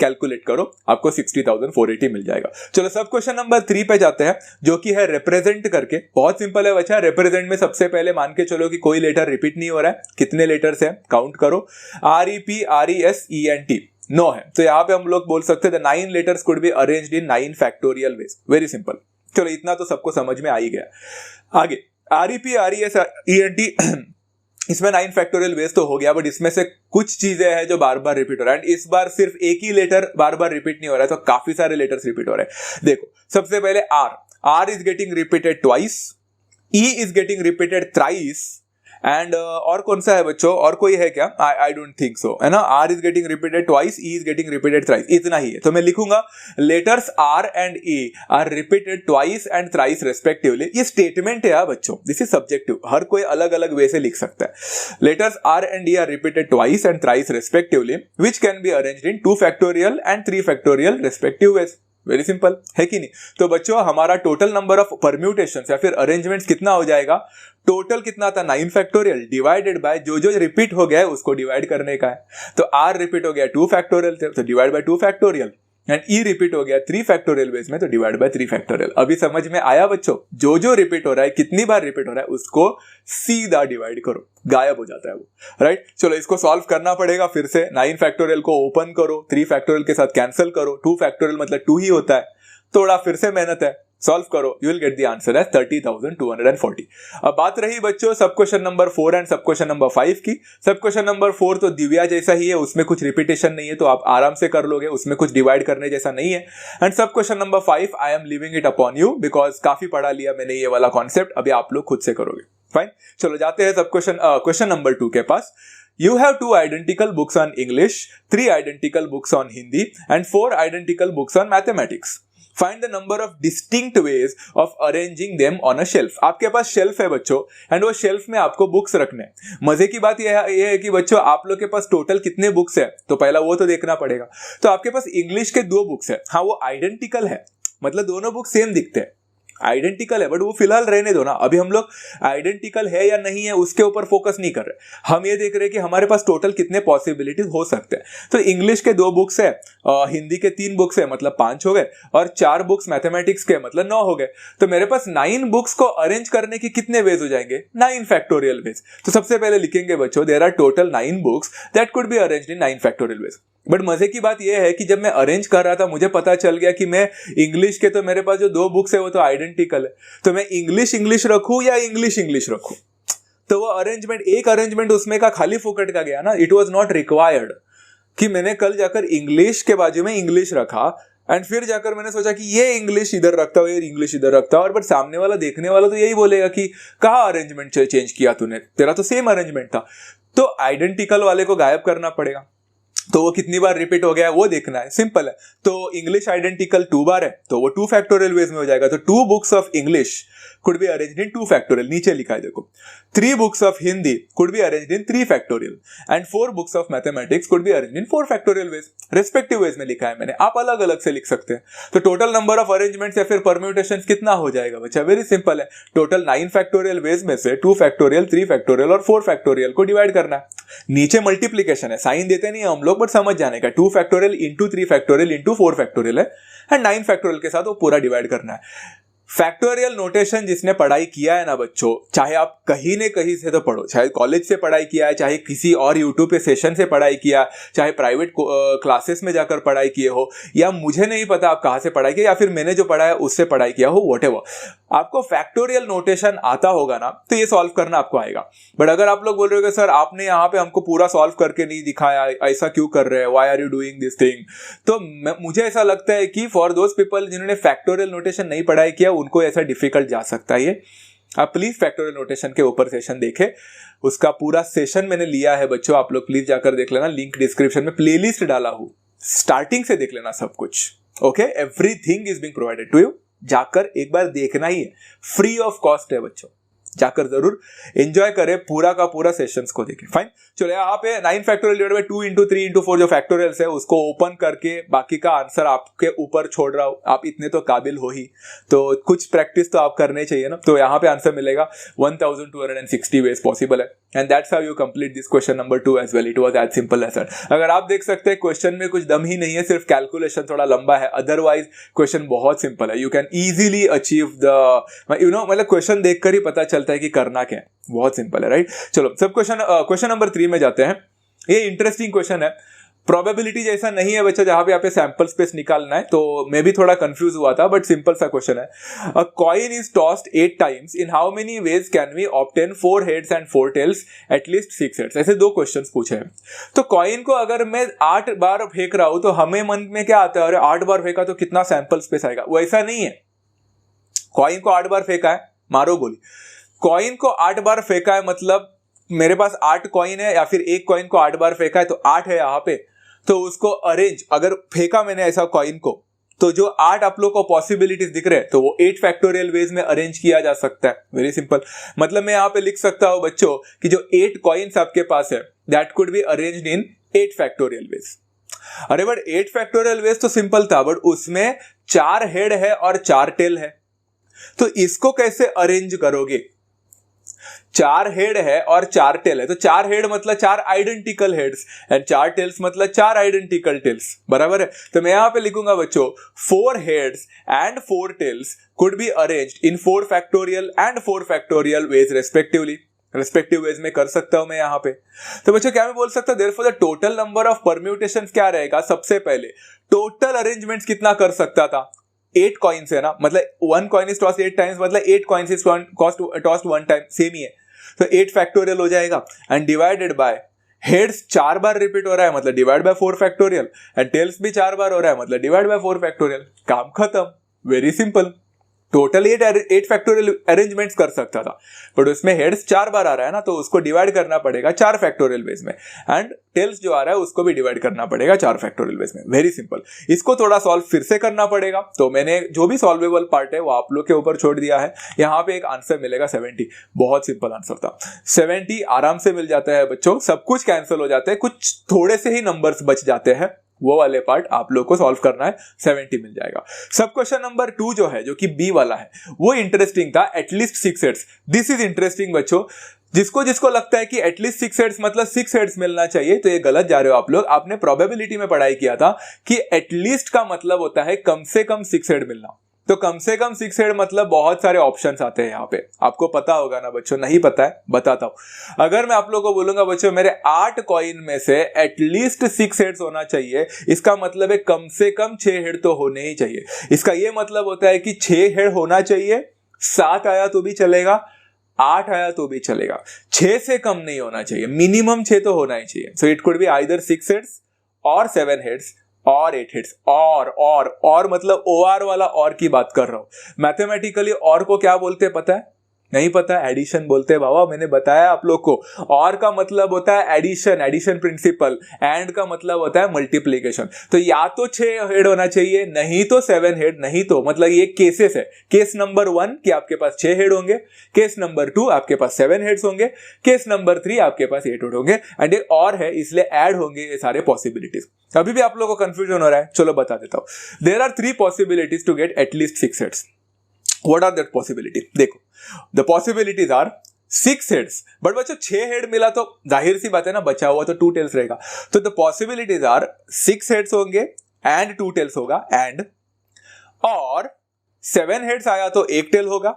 कैलकुलेट करो, आपको 60,480 मिल जाएगा। चलो सब क्वेश्चन नंबर 3 पे जाते हैं, जो कि है रिप्रेजेंट करके। बहुत सिंपल है बच्चा, रिप्रेजेंट में सबसे पहले मान के चलो कि कोई लेटर रिपीट नहीं हो रहा है। कितने लेटर्स है काउंट करो, REPRESENT 9 है, तो यहाँ पे हम लोग बोल सकते हैं 9 letters could be arranged in 9 factorial veg. Very simple. चलो इतना तो सबको समझ में आ ही गया। आगे REP RES ENT इसमें 9 फैक्टोरियल वेज तो हो गया, बट इसमें से कुछ चीजें हैं जो बार बार रिपीट हो रहा है, एंड इस बार सिर्फ एक ही लेटर बार बार रिपीट नहीं हो रहा है, तो काफी सारे लेटर्स रिपीट हो रहे हैं। देखो सबसे पहले R is getting repeated twice, E is getting repeated thrice, and और कौन सा है बच्चों, और कोई है क्या? आई डोंट थिंक सो, है ना। R is getting repeated twice, E is getting repeated thrice, इतना ही है। तो मैं लिखूंगा letters R and E are repeated twice and thrice respectively. ये स्टेटमेंट है यार बच्चों, दिस इज सब्जेक्टिव, हर कोई अलग अलग वे से लिख सकता है। Letters R and E are repeated twice and thrice respectively which can be arranged in 2 factorial and 3 factorial respective ways. Very simple है कि नहीं? तो बच्चों हमारा टोटल नंबर ऑफ परम्यूटेशंस या फिर अरेंजमेंट्स कितना हो जाएगा? टोटल कितना था? 9 फैक्टोरियल डिवाइडेड बाय जो रिपीट हो गया है उसको डिवाइड करने का है। तो R रिपीट हो गया 2 फैक्टोरियल तो divide by 2 factorial, and E repeat हो गया 3 फैक्टोरियल बेस में तो डिवाइड बाय 3 फैक्टोरियल। अभी समझ में आया बच्चों? जो रिपीट हो रहा है, कितनी बार रिपीट हो रहा है, उसको सीधा डिवाइड करो, गायब हो जाता है वो, राइट। चलो इसको सॉल्व करना पड़ेगा फिर से। 9 फैक्टोरियल को ओपन करो, 3 फैक्टोरियल के साथ कैंसिल करो, 2 फैक्टोरियल मतलब 2 ही होता है, थोड़ा फिर से मेहनत है, सॉल्व करो, you will get the answer as 30,240। अब बात रही बच्चों सब क्वेश्चन नंबर 4 एंड सब क्वेश्चन नंबर 5 की। सब क्वेश्चन नंबर 4 तो दिव्या जैसा ही है, उसमें कुछ रिपीटेशन नहीं है, तो आप आराम से कर लोगे, उसमें कुछ डिवाइड करने जैसा नहीं है। एंड सब question number 5 I am living it upon you, because काफी पढ़ा लिया मैंने ये वाला कॉन्सेप्ट, अभी आप लोग खुद से करोगे। फाइन, चलो जाते हैं सब क्वेश्चन नंबर 2 के पास। You have 2 identical books on English, 3 identical books on Hindi, and 4 identical books on mathematics. Find the number of distinct ways of arranging them on a shelf. आपके पास शेल्फ है बच्चों, and वो shelf में आपको books रखने हैं। मजे की बात ये है कि बच्चों आप लोग के पास टोटल कितने बुक्स है, तो पहला वो तो देखना पड़ेगा। तो आपके पास इंग्लिश के 2 बुक्स है, हाँ वो आइडेंटिकल है, मतलब दोनों बुक सेम दिखते हैं, आइडेंटिकल है, बट वो फिलहाल रहने दो ना। अभी हम लोग आइडेंटिकल है या नहीं है उसके ऊपर फोकस नहीं कर रहे, हम ये देख रहे हैं कि हमारे पास टोटल कितने पॉसिबिलिटीज हो सकते हैं। तो इंग्लिश के 2 बुक्स है, हिंदी के 3 बुक्स है, मतलब 5 हो गए, और 4 बुक्स मैथमेटिक्स के मतलब 9 हो गए। तो मेरे पास 9 बुक्स को अरेंज करने के कितने वेज हो जाएंगे? 9 फैक्टोरियल वेज। तो सबसे पहले लिखेंगे बच्चों there are total 9 books that could be arranged in 9 factorial ways. But मजे की बात यह है कि जब मैं अरेंज कर रहा था मुझे पता चल गया कि मैं इंग्लिश के, तो मेरे पास जो 2 बुक्स है वो तो आइडेंटिकल है, तो मैं इंग्लिश रखूं या इंग्लिश रखूं? तो वो एक अरेंजमेंट उसमें का खाली फुकट का गया ना, इट वॉज नॉट रिक्वायर्ड कि मैंने कल जाकर इंग्लिश के बाजू में इंग्लिश रखा, एंड फिर जाकर मैंने सोचा कि ये इंग्लिश इधर रखता हूँ, ये इंग्लिश इधर रखता हूँ, और बट सामने वाला देखने वाला तो यही बोलेगा कि कहाँ अरेंजमेंट चेंज किया तूने, तेरा तो सेम अरेंजमेंट था। तो आइडेंटिकल वाले को गायब करना पड़ेगा, तो वो कितनी बार रिपीट हो गया है वो देखना है, सिंपल है। तो इंग्लिश आइडेंटिकल 2 बार है, तो वो 2 फैक्टोरियल वेज में हो जाएगा। तो 2 books of English could be arranged in 2 factorial, नीचे लिखा है देखो। 3 books of Hindi could be arranged in 3 factorial, and 4 books of mathematics could be arranged in 4 factorial ways. Respective ways में लिखा है मैंने, आप अलग अलग से लिख सकते हैं। तो टोटल नंबर ऑफ अरेंजमेंट्स या फिर परम्यूटेशंस कितना हो जाएगा बच्चा? वेरी सिंपल है, टोटल 9 फैक्टोरियल वेज में से 2 फैक्टोरियल, 3 फैक्टोरियल और 4 फैक्टोरियल को डिवाइड करना है। नीचे मल्टीप्लीकेशन है, साइन देते नहीं हम लोग, बट समझ जाने का, 2 factorial into 3 factorial into 4 factorial है, एंड 9 फैक्टोरियल के साथ वो पूरा डिवाइड करना है। फैक्टोरियल नोटेशन जिसने पढ़ाई किया है ना बच्चों, चाहे आप कहीं न कहीं से तो पढ़ो, चाहे कॉलेज से पढ़ाई किया है, चाहे किसी और यूट्यूब पे सेशन से पढ़ाई किया, चाहे प्राइवेट क्लासेस में जाकर पढ़ाई किए हो, या मुझे नहीं पता आप कहाँ से पढ़ाई किया, या फिर मैंने जो पढ़ा है उससे पढ़ाई किया हो, व्हाटएवर, आपको फैक्टोरियल नोटेशन आता होगा ना, तो ये सॉल्व करना आपको आएगा। बट अगर आप लोग बोल रहे हो कि सर आपने यहाँ पे हमको पूरा सॉल्व करके नहीं दिखाया, ऐसा क्यों कर रहे हैं, why are you doing this thing, तो मुझे ऐसा लगता है कि फॉर दोज पीपल जिन्होंने फैक्टोरियल नोटेशन नहीं पढ़ाई किया उनको ऐसा डिफिकल्ट जा सकता है ये। आप प्लीज फैक्टोरियल नोटेशन के ऊपर सेशन देखें, उसका पूरा सेशन मैंने लिया है बच्चों, आप लोग प्लीज जाकर देख लेना, लिंक डिस्क्रिप्शन में प्लेलिस्ट डाला हूं, स्टार्टिंग से देख लेना सब कुछ। Okay, everything is being provided to you, जाकर एक बार देखना ही है, फ्री ऑफ कॉस्ट है बच्चों, जाकर जरूर एंजॉय करें, पूरा का पूरा सेशंस को देखें। फाइन, चलो यहाँ पे 9 factorial divided by 2 into 3 into 4 जो फैक्टोरियल्स है उसको ओपन करके बाकी का आंसर आपके ऊपर छोड़ रहा हूँ, आप इतने तो काबिल हो ही, तो कुछ प्रैक्टिस तो आप करने चाहिए ना। तो यहाँ पे आंसर मिलेगा 1260 वेज पॉसिबल है, and that's how you complete this question number 2 as well. It was as simple as that. अगर आप देख सकते हैं क्वेश्चन में कुछ दम ही नहीं है, सिर्फ कैलकुलेशन थोड़ा लंबा है, अदरवाइज क्वेश्चन बहुत सिंपल है, you can easily achieve the मतलब क्वेश्चन देखकर ही पता चलता है कि करना क्या है, बहुत सिंपल है, राइट। चलो सब क्वेश्चन नंबर 3 में जाते हैं। ये इंटरेस्टिंग क्वेश्चन है, प्रोबेबिलिटी जैसा नहीं है बच्चा जहां पे यहाँ पे सैंपल स्पेस निकालना है, तो मैं भी थोड़ा कंफ्यूज हुआ था, बट सिंपल सा क्वेश्चन है। A coin is tossed 8 times, in how many ways can we obtain 4 heads and 4 tails at least 6 heads. ऐसे 2 क्वेश्चंस पूछे हैं। तो कॉइन को अगर मैं 8 बार फेंक रहा हूं तो हमें मन में क्या आता है, अरे 8 बार फेंका तो कितना सैंपल स्पेस आएगा। वैसा नहीं है। कॉइन को 8 बार फेंका है, मारो गोली। कॉइन को 8 बार फेंका है मतलब मेरे पास 8 कॉइन है, या फिर एक कॉइन को 8 बार फेंका है तो 8 है यहाँ पे। तो उसको अरेंज, अगर फेंका मैंने ऐसा कॉइन को, तो जो 8 आप लोग को पॉसिबिलिटीज दिख रहे हैं तो वो 8 फैक्टोरियल वेज में अरेंज किया जा सकता है। Very simple. मतलब मैं यहाँ पे लिख सकता हूँ बच्चों कि जो 8 कॉइन्स आपके पास है that could be arranged in 8 factorial veg. अरे बट 8 फैक्टोरियल वेज तो सिंपल था, बट उसमें 4 हेड है और 4 टेल है, तो इसको कैसे अरेंज करोगे? 4 हेड है और 4 टेल है, तो 4 हेड मतलब 4 आइडेंटिकल हेड्स एंड 4 टेल्स मतलब 4 आइडेंटिकल टेल्स, बराबर है। तो मैं यहां पे लिखूंगा बच्चों 4 heads and 4 tails could be arranged in 4 factorial and 4 factorial ways respectively. Respective ways में कर सकता हूं मैं यहां पे। तो बच्चों क्या मैं बोल सकता हूं, therefore the total number of permutations क्या रहेगा? सबसे पहले टोटल अरेंजमेंट्स कितना कर सकता था? 8 कॉइन्स है ना, मतलब 1 कॉइन इज टॉस्ड 8 टाइम्स, मतलब 8 coins is tossed 1 time, same ही है। तो 8 फैक्टोरियल हो जाएगा एंड डिवाइडेड बाय हेड्स 4 बार रिपीट हो रहा है मतलब divide by 4 factorial, and tails भी 4 बार हो रहा है मतलब डिवाइड बाय 4 फैक्टोरियल। काम खत्म। Very simple. Total 8 factorial arrangements कर सकता था, बट उसमें हेड्स 4 बार आ रहा है ना, तो उसको डिवाइड करना पड़ेगा 4 फैक्टोरियल वेज में, एंड टेल्स जो आ रहा है उसको भी डिवाइड करना पड़ेगा 4 फैक्टोरियल वेज में। Very simple. इसको थोड़ा सॉल्व फिर से करना पड़ेगा, तो मैंने जो भी सॉल्वेबल पार्ट है वो आप लोग के ऊपर छोड़ दिया है। यहाँ पे एक आंसर मिलेगा 70। बहुत सिंपल आंसर था। 70 आराम से मिल जाता है बच्चों, सब कुछ कैंसिल हो जाते हैं, कुछ थोड़े से ही नंबर्स बच जाते हैं, वो वाले पार्ट आप लोग को सॉल्व करना है, 70 मिल जाएगा। सब क्वेश्चन नंबर 2 जो है, जो कि बी वाला है, वो इंटरेस्टिंग था। At least 6 heads, this is interesting बच्चों। जिसको जिसको लगता है कि एटलीस्ट 6 हेड्स मतलब 6 हेड्स मिलना चाहिए, तो ये गलत जा रहे हो आप लोग। आपने प्रोबेबिलिटी में पढ़ाई किया था कि एटलीस्ट का मतलब होता है कम से कम 6 हेड मिलना। तो कम से कम 6 हेड मतलब बहुत सारे ऑप्शंस आते हैं यहाँ पे, आपको पता होगा ना बच्चों? नहीं पता है, बताता हूं। अगर मैं आप लोगों को बोलूंगा बच्चों मेरे 8 कॉइन में से एटलीस्ट 6 हेड्स होना चाहिए, इसका मतलब है कम से कम 6 हेड तो होने ही चाहिए। इसका ये मतलब होता है कि 6 हेड होना चाहिए, 7 आया तो भी चलेगा, 8 आया तो भी चलेगा, 6 से कम नहीं होना चाहिए, मिनिमम 6 तो होना ही चाहिए। So it could be either 6 heads और 7 हेड्स और 8 हेड्स। और मतलब OR वाला और की बात कर रहा हूं। मैथमेटिकली और को क्या बोलते हैं पता है? नहीं पता? एडिशन बोलते हैं बाबा, मैंने बताया आप लोग को। और का मतलब होता है एडिशन प्रिंसिपल, एंड का मतलब होता है मल्टीप्लीकेशन। तो या तो 6 हेड होना चाहिए, नहीं तो 7 हेड, नहीं तो मतलब ये केसेस है। केस नंबर 1 कि आपके पास 6 हेड होंगे, केस नंबर 2 आपके पास 7 हेड्स होंगे, केस नंबर 3 आपके पास 8 हेड होंगे, एंड ये और है इसलिए ऐड होंगे ये सारे पॉसिबिलिटीज। अभी भी आप लोगों को कंफ्यूजन हो रहा है, चलो बता देता हूं। There are 3 possibilities to get at least 6 heads. What are that possibility? देखो, the possibilities are 6 heads, but बच्चों 6 हेड मिला तो जाहिर सी बात है ना, बचा हुआ तो 2 टेल्स रहेगा। तो the possibilities are 6 हेड्स होंगे एंड 2 टेल्स होगा, एंड और 7 हेड्स आया तो 1 टेल होगा,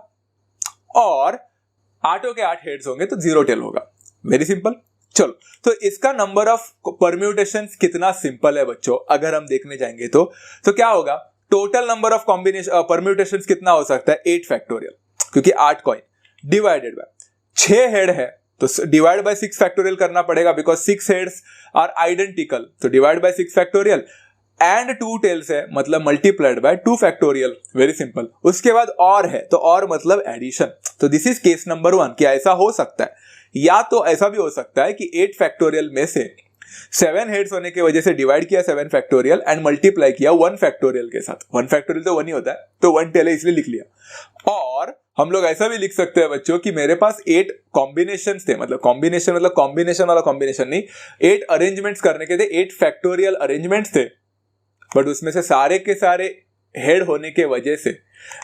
और 8 के 8 हेड्स होंगे तो 0 टेल होगा। Very simple. चलो, तो इसका नंबर ऑफ परम्यूटेशंस कितना सिंपल है बच्चों, अगर हम देखने जाएंगे तो क्या होगा? Total number of combination permutations कितना हो सकता है? 8 फैक्टोरियल, क्योंकि 8 कॉइन डिवाइडेड बाय 6 हेड है तो डिवाइड बाय 6 फैक्टोरियल करना पड़ेगा, बिकॉज 6 हेड्स आर आइडेंटिकल, तो divide by 6 factorial, and 2 tails है मतलब multiplied by 2 factorial. Very simple. उसके बाद और है, तो और मतलब एडिशन। तो दिस इज केस नंबर 1। क्या ऐसा हो सकता है? या तो ऐसा भी हो सकता है कि 8 फैक्टोरियल में से 7 हेड्स होने की वजह से डिवाइड किया 7 फैक्टोरियल एंड मल्टीप्लाई किया 1 फैक्टोरियल के साथ। 1 फैक्टोरियल तो 1 ही होता है, तो 1 टेल है इसलिए लिख लिया। और हम लोग ऐसा भी लिख सकते हैं बच्चों कि मेरे पास 8 कॉम्बिनेशंस थे, मतलब कॉम्बिनेशन वाला कॉम्बिनेशन नहीं, 8 अरेंजमेंट्स करने के थे, 8 फैक्टोरियल अरेंजमेंट्स थे, बट उसमें से सारे के सारे हेड होने के वजह से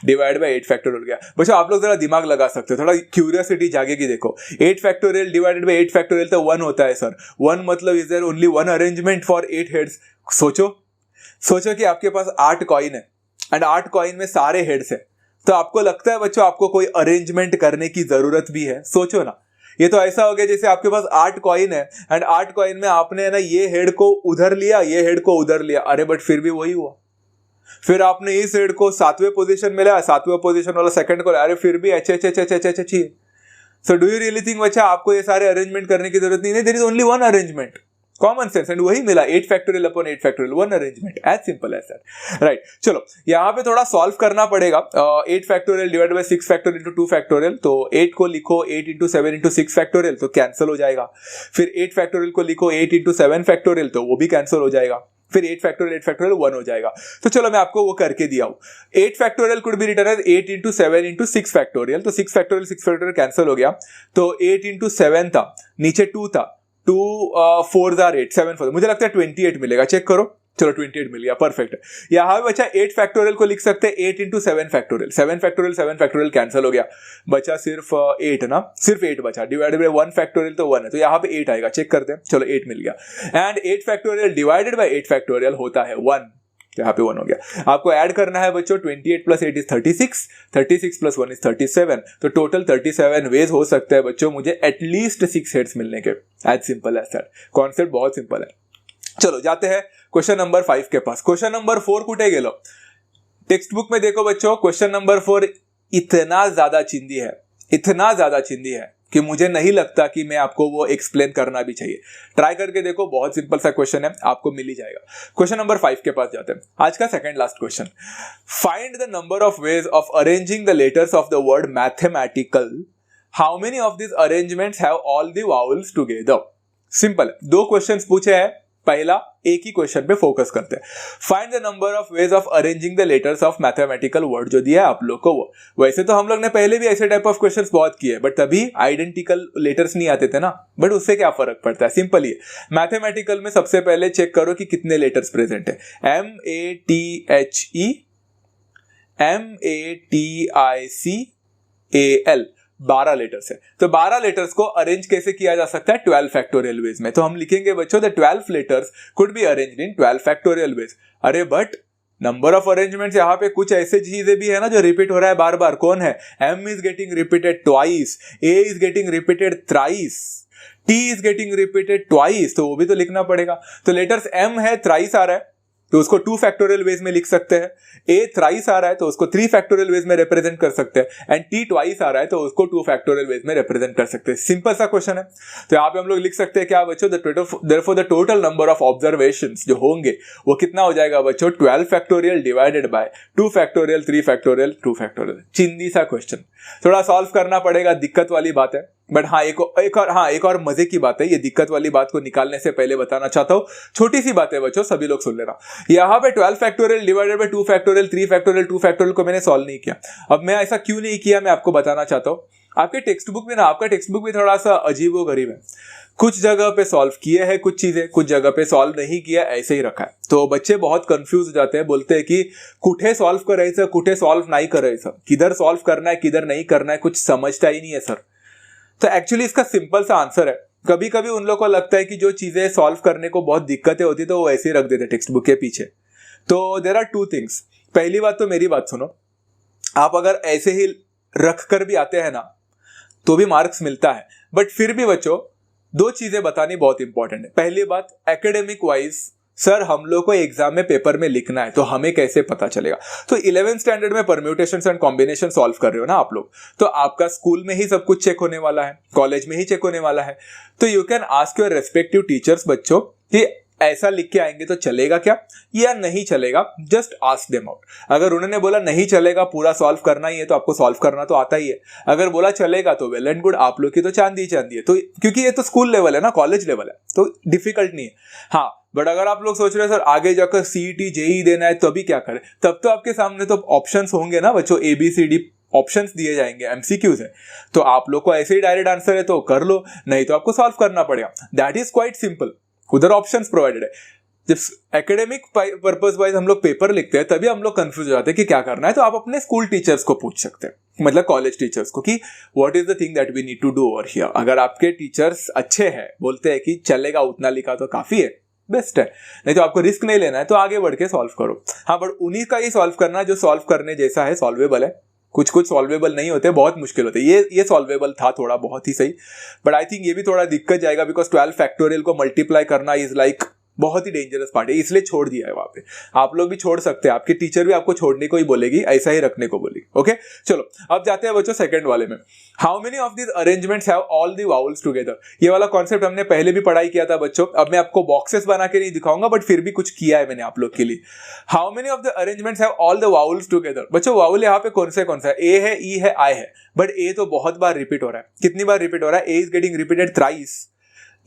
डिवाइड बाय 8 फैक्टोरियल हो गया। बच्चों आप लोग जरा दिमाग लगा सकते हो, थोड़ा क्यूरियोसिटी जागेगी। देखो 8 फैक्टोरियल डिवाइडेड बाय 8 फैक्टोरियल तो 1 होता है सर। 1 मतलब is there only 1 arrangement for 8 heads. सोचो कि आपके पास 8 कॉइन है एंड 8 कॉइन में सारे हेड्स है, तो आपको लगता है बच्चों आपको कोई अरेंजमेंट करने की जरूरत भी है? सोचो ना ये तो ऐसा हो गया जैसे आपके पास 8 कॉइन है एंड 8 कॉइन में आपने है ना ये हेड को उधर लिया, ये हेड को उधर लिया, अरे बट फिर भी वही हुआ। फिर आपने इस हेड को 7वें पोजीशन में लिया, 7वें पोजीशन वाला सेकंड को, अरे फिर भी अच्छे अच्छे अच्छे अच्छे अच्छे। So do you really think बच्चा आपको ये सारे अरेंजमेंट करने की जरूरत नहीं है? There is only one arrangement, common sense, and वही मिला 8 factorial upon 8 factorial, one arrangement, as simple as that, right. चलो यहाँ पे थोड़ा सॉल्व करना पड़ेगा। 8 factorial divide by 6 factorial into 2 factorial, तो 8 को लिखो 8 इंटू 7 इंटू 6 फैक्टोरियल, तो कैंसिल हो जाएगा। फिर 8 फैक्टोरियल को लिखो 8 इंटू 7 फैक्टोरियल, तो वो भी कैंसिल हो जाएगा। फिर 8 फैक्टोरियल 1 हो जाएगा। तो चलो मैं आपको वो करके दिया हूं। 8 factorial could be written as 8 into 7 into 6 factorial, तो 6 फैक्टोरियल कैंसिल हो गया, तो 8 इंटू 7 था, नीचे 2 था, 2 4 आर 8, 7 4, मुझे लगता है 28 मिलेगा, चेक करो। चलो 28 मिल गया, परफेक्ट है। यहाँ पे बचा 8 फैक्टोरियल को लिख सकते हैं 8 इंटू 7 फैक्टोरियल, 7 फैक्टोरियल कैंसिल हो गया, बचा सिर्फ 8 ना, सिर्फ 8 बचा, डिवाइडेड बाय 1 फैक्टोरियल तो 1 है, तो यहाँ पे 8 आएगा, चेक करते हैं। चलो 8 मिल गया and 8 factorial divided bye 8 factorial होता है 1, यहाँ पे 1 हो गया। आपको ऐड करना है बच्चों 28 प्लस 8 इज 36, 36 प्लस 1 इज 37, तो टोटल 37 वेज हो सकते हैं बच्चों मुझे एटलीस्ट 6 हेड्स मिलने के, as simple as that. Concept बहुत सिंपल है। चलो जाते हैं क्वेश्चन नंबर 5 के पास। क्वेश्चन नंबर 4 कुठे गेलो? टेक्स्ट बुक में देखो बच्चों, क्वेश्चन नंबर 4 इतना ज्यादा चिंदी है, इतना ज्यादा चिंदी है कि मुझे नहीं लगता कि मैं आपको वो एक्सप्लेन करना भी चाहिए। ट्राई करके देखो, बहुत सिंपल सा क्वेश्चन है, आपको मिल ही जाएगा। क्वेश्चन नंबर 5 के पास जाते हैं, आज का second last question. Find the number of ways of arranging the letters of the word mathematical, how many of this arrangements have all the vowels together. Simple है, 2 क्वेश्चंस पूछे हैं, पहला एक ही क्वेश्चन पे फोकस करते हैं। Find the number of ways of arranging the letters of mathematical word, जो दिया है आप लोग को वो। वैसे तो हम लोग ने पहले भी ऐसे टाइप ऑफ क्वेश्चंस बहुत किए, बट तभी आइडेंटिकल लेटर्स नहीं आते थे ना, बट उससे क्या फर्क पड़ता है, सिंपल ही है। मैथमेटिकल में सबसे पहले चेक करो कि कितने लेटर्स प्रेजेंट है। MATHEMATICAL 12 लेटर्स है, तो 12 लेटर्स को अरेंज कैसे किया जा सकता है? 12 फैक्टोरियल वेज में। तो हम लिखेंगे बच्चों the 12 letters could be arranged in 12 factorial veg. अरे बट नंबर ऑफ अरेंजमेंट्स, यहाँ पे कुछ ऐसे चीजें भी है ना जो रिपीट हो रहा है बार बार। कौन है? M is getting repeated twice, A is getting repeated thrice, T is getting repeated twice, तो वो भी तो लिखना पड़ेगा। तो लेटर्स M है, थ्राइस आ रहा है, तो उसको 2 फैक्टोरियल वेज में लिख सकते हैं। A थ्राइस आ रहा है तो उसको 3 फैक्टोरियल वेज में रिप्रेजेंट कर सकते हैं, एंड T ट्वाइस आ रहा है तो उसको 2 फैक्टोरियल वेज में रिप्रेजेंट कर सकते हैं। सिंपल सा क्वेश्चन है। तो यहाँ पे हम लोग लिख सकते हैं क्या बच्चों? Therefore the total number of observations जो होंगे वो कितना हो जाएगा बच्चों? 12 factorial divided by 2 factorial, 3 factorial, 2 factorial. चिंदी सा क्वेश्चन, थोड़ा सॉल्व करना पड़ेगा, दिक्कत वाली बात है। बट हाँ एक और मजे की बात है, ये दिक्कत वाली बात को निकालने से पहले बताना चाहता हूँ, छोटी सी बात है बच्चों, सभी लोग सुन लेना। यहाँ पे 12 factorial divided by 2 factorial, 3 factorial, 2 factorial को मैंने सॉल्व नहीं किया। अब मैं ऐसा क्यों नहीं किया, मैं आपको बताना चाहता हूँ। आपके टेक्स्ट बुक में ना, आपका टेक्स्ट बुक भी थोड़ा सा अजीब व गरीब है। कुछ जगह पे सॉल्व किए हैं कुछ चीजें, कुछ जगह पे सॉल्व नहीं किया, ऐसे ही रखा है। तो बच्चे बहुत कंफ्यूज हो जाते हैं, बोलते हैं कि कुठे सॉल्व करायचं, कुठे सॉल्व नहीं करायचं, किधर सॉल्व करना है किधर नहीं करना है, कुछ समझता ही नहीं है सर। तो एक्चुअली इसका सिंपल सा आंसर है, कभी कभी उन लोगों को लगता है कि जो चीजें सॉल्व करने को बहुत दिक्कतें होती तो वो ऐसे ही रख देते टेक्स्ट बुक के पीछे। तो देयर आर 2 थिंग्स। पहली बात तो मेरी बात सुनो, आप अगर ऐसे ही रख कर भी आते हैं ना तो भी मार्क्स मिलता है, बट फिर भी बच्चों 2 चीजें बतानी बहुत इंपॉर्टेंट है। पहली बात, एकेडमिक वाइज सर हम लोग को एग्जाम में पेपर में लिखना है तो हमें कैसे पता चलेगा? तो 11th स्टैंडर्ड में परम्यूटेशंस एंड कॉम्बिनेशन सॉल्व कर रहे हो ना आप लोग, तो आपका स्कूल में ही सब कुछ चेक होने वाला है, कॉलेज में ही चेक होने वाला है। तो you can ask your respective teachers बच्चों कि ऐसा लिख के आएंगे तो चलेगा क्या या नहीं चलेगा, जस्ट आस्क देम आउट। अगर उन्होंने बोला नहीं चलेगा, पूरा सॉल्व करना ही है, तो आपको सॉल्व करना तो आता ही है। अगर बोला चलेगा तो वेल एंड गुड, आप लोग की तो चांदी चांदी है। तो क्योंकि ये तो स्कूल लेवल है ना, कॉलेज लेवल है, तो डिफिकल्ट नहीं है। हाँ, बट अगर आप लोग सोच रहे हैं सर आगे जाकर CET JEE देना है तो अभी क्या करें, तब तो आपके सामने तो ऑप्शंस होंगे ना बच्चों, ABCD ऑप्शंस दिए जाएंगे, MCQs है, तो आप लोग को ऐसे ही डायरेक्ट आंसर है तो कर लो, नहीं तो आपको सॉल्व करना पड़ेगा। दैट इज क्वाइट सिंपल, उधर ऑप्शंस प्रोवाइडेड है। जब एकेडमिक पर्पस वाइज हम लोग पेपर लिखते हैं तभी हम लोग कंफ्यूज हो जाते हैं कि क्या करना है। तो आप अपने स्कूल टीचर्स को पूछ सकते हैं, मतलब कॉलेज टीचर्स को, कि what is the thing that we need to do over here. अगर आपके टीचर्स अच्छे हैं, बोलते हैं कि चलेगा उतना लिखा तो काफी है, बेस्ट है, नहीं तो आपको रिस्क नहीं लेना है तो आगे बढ़ के सॉल्व करो। हाँ, बट उन्हीं का ही सॉल्व करना जो सॉल्व करने जैसा है, सॉल्वेबल है, कुछ कुछ सॉल्वेबल नहीं होते, बहुत मुश्किल होते। ये सॉल्वेबल था थोड़ा, बहुत ही सही, बट आई थिंक ये भी थोड़ा दिक्कत जाएगा बिकॉज 12 फैक्टोरियल को मल्टीप्लाई करना इज लाइक बहुत ही डेंजरस पार्ट है, इसलिए छोड़ दिया है वहां पे। आप लोग भी छोड़ सकते हैं, आपके टीचर भी आपको छोड़ने को ही बोलेगी, ऐसा ही रखने को बोलेगी। ओके चलो अब जाते हैं बच्चों सेकंड वाले में। How many of this arrangements have all the vowels together. ये वाला कॉन्सेप्ट हमने पहले भी पढ़ाई किया था बच्चों। अब मैं आपको बॉक्सेस बना के नहीं दिखाऊंगा, बट फिर भी कुछ किया है मैंने आप लोग के लिए। How many of the arrangements have all the vowels together. बच्चों वाउल यहाँ पे कौन सा है? ए है, ई है, आई है, बट ए तो बहुत बार रिपीट हो रहा है। कितनी बार रिपीट हो रहा है? A is getting repeated thrice,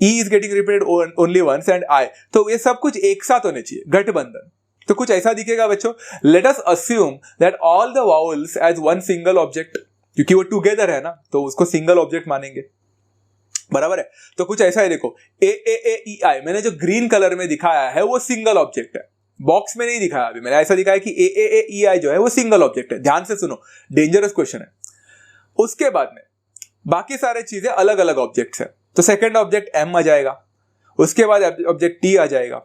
E is getting repeated only once and I। तो ये सब कुछ एक साथ होने चाहिए, गठबंधन। तो कुछ ऐसा दिखेगा बच्चों। Let us assume that all the vowels as one single object, क्योंकि वो टुगेदर है ना, तो उसको सिंगल ऑब्जेक्ट मानेंगे, बराबर है। तो कुछ ऐसा है, देखो ए ए ए ई आई मैंने जो ग्रीन कलर में दिखाया है वो सिंगल ऑब्जेक्ट है। बॉक्स में नहीं दिखाया अभी मैंने, ऐसा दिखाया कि ए ए ए ई आई जो है वो सिंगल ऑब्जेक्ट है। ध्यान से सुनो, डेंजरस क्वेश्चन है। उसके बाद में बाकी सारे चीजें अलग अलग ऑब्जेक्ट्स है। तो सेकंड ऑब्जेक्ट एम आ जाएगा, उसके बाद ऑब्जेक्ट टी आ जाएगा,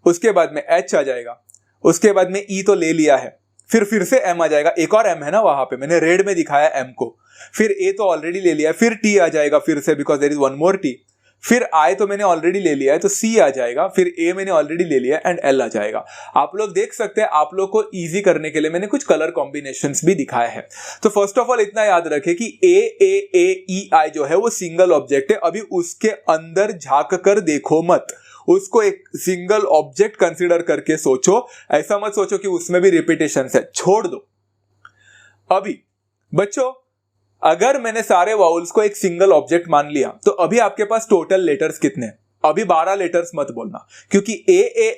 उसके बाद में एच आ जाएगा, उसके बाद में ई तो ले लिया है, फिर से एम आ जाएगा। एक और एम है ना वहां पे, मैंने रेड में दिखाया एम को। फिर ए तो ऑलरेडी ले लिया है, फिर टी आ जाएगा फिर से, because there is one more T. फिर आई तो मैंने ऑलरेडी ले लिया है, तो सी आ जाएगा। फिर ए मैंने ऑलरेडी ले लिया एंड एल आ जाएगा। आप लोग देख सकते हैं, आप लोग को इजी करने के लिए मैंने कुछ कलर कॉम्बिनेशंस भी दिखाए हैं। तो फर्स्ट ऑफ ऑल इतना याद रखें कि ए ए ए ई आई जो है वो सिंगल ऑब्जेक्ट है। अभी उसके अंदर झांक कर देखो मत, उसको एक सिंगल ऑब्जेक्ट कंसीडर करके सोचो। ऐसा मत सोचो कि उसमें भी रिपीटेशन है, छोड़ दो। अभी बच्चों अगर मैंने सारे वाउल्स को एक सिंगल ऑब्जेक्ट मान लिया, तो अभी आपके पास टोटल लेटर्स कितने हैं? अभी 12 लेटर्स मत बोलना, क्योंकि ए ए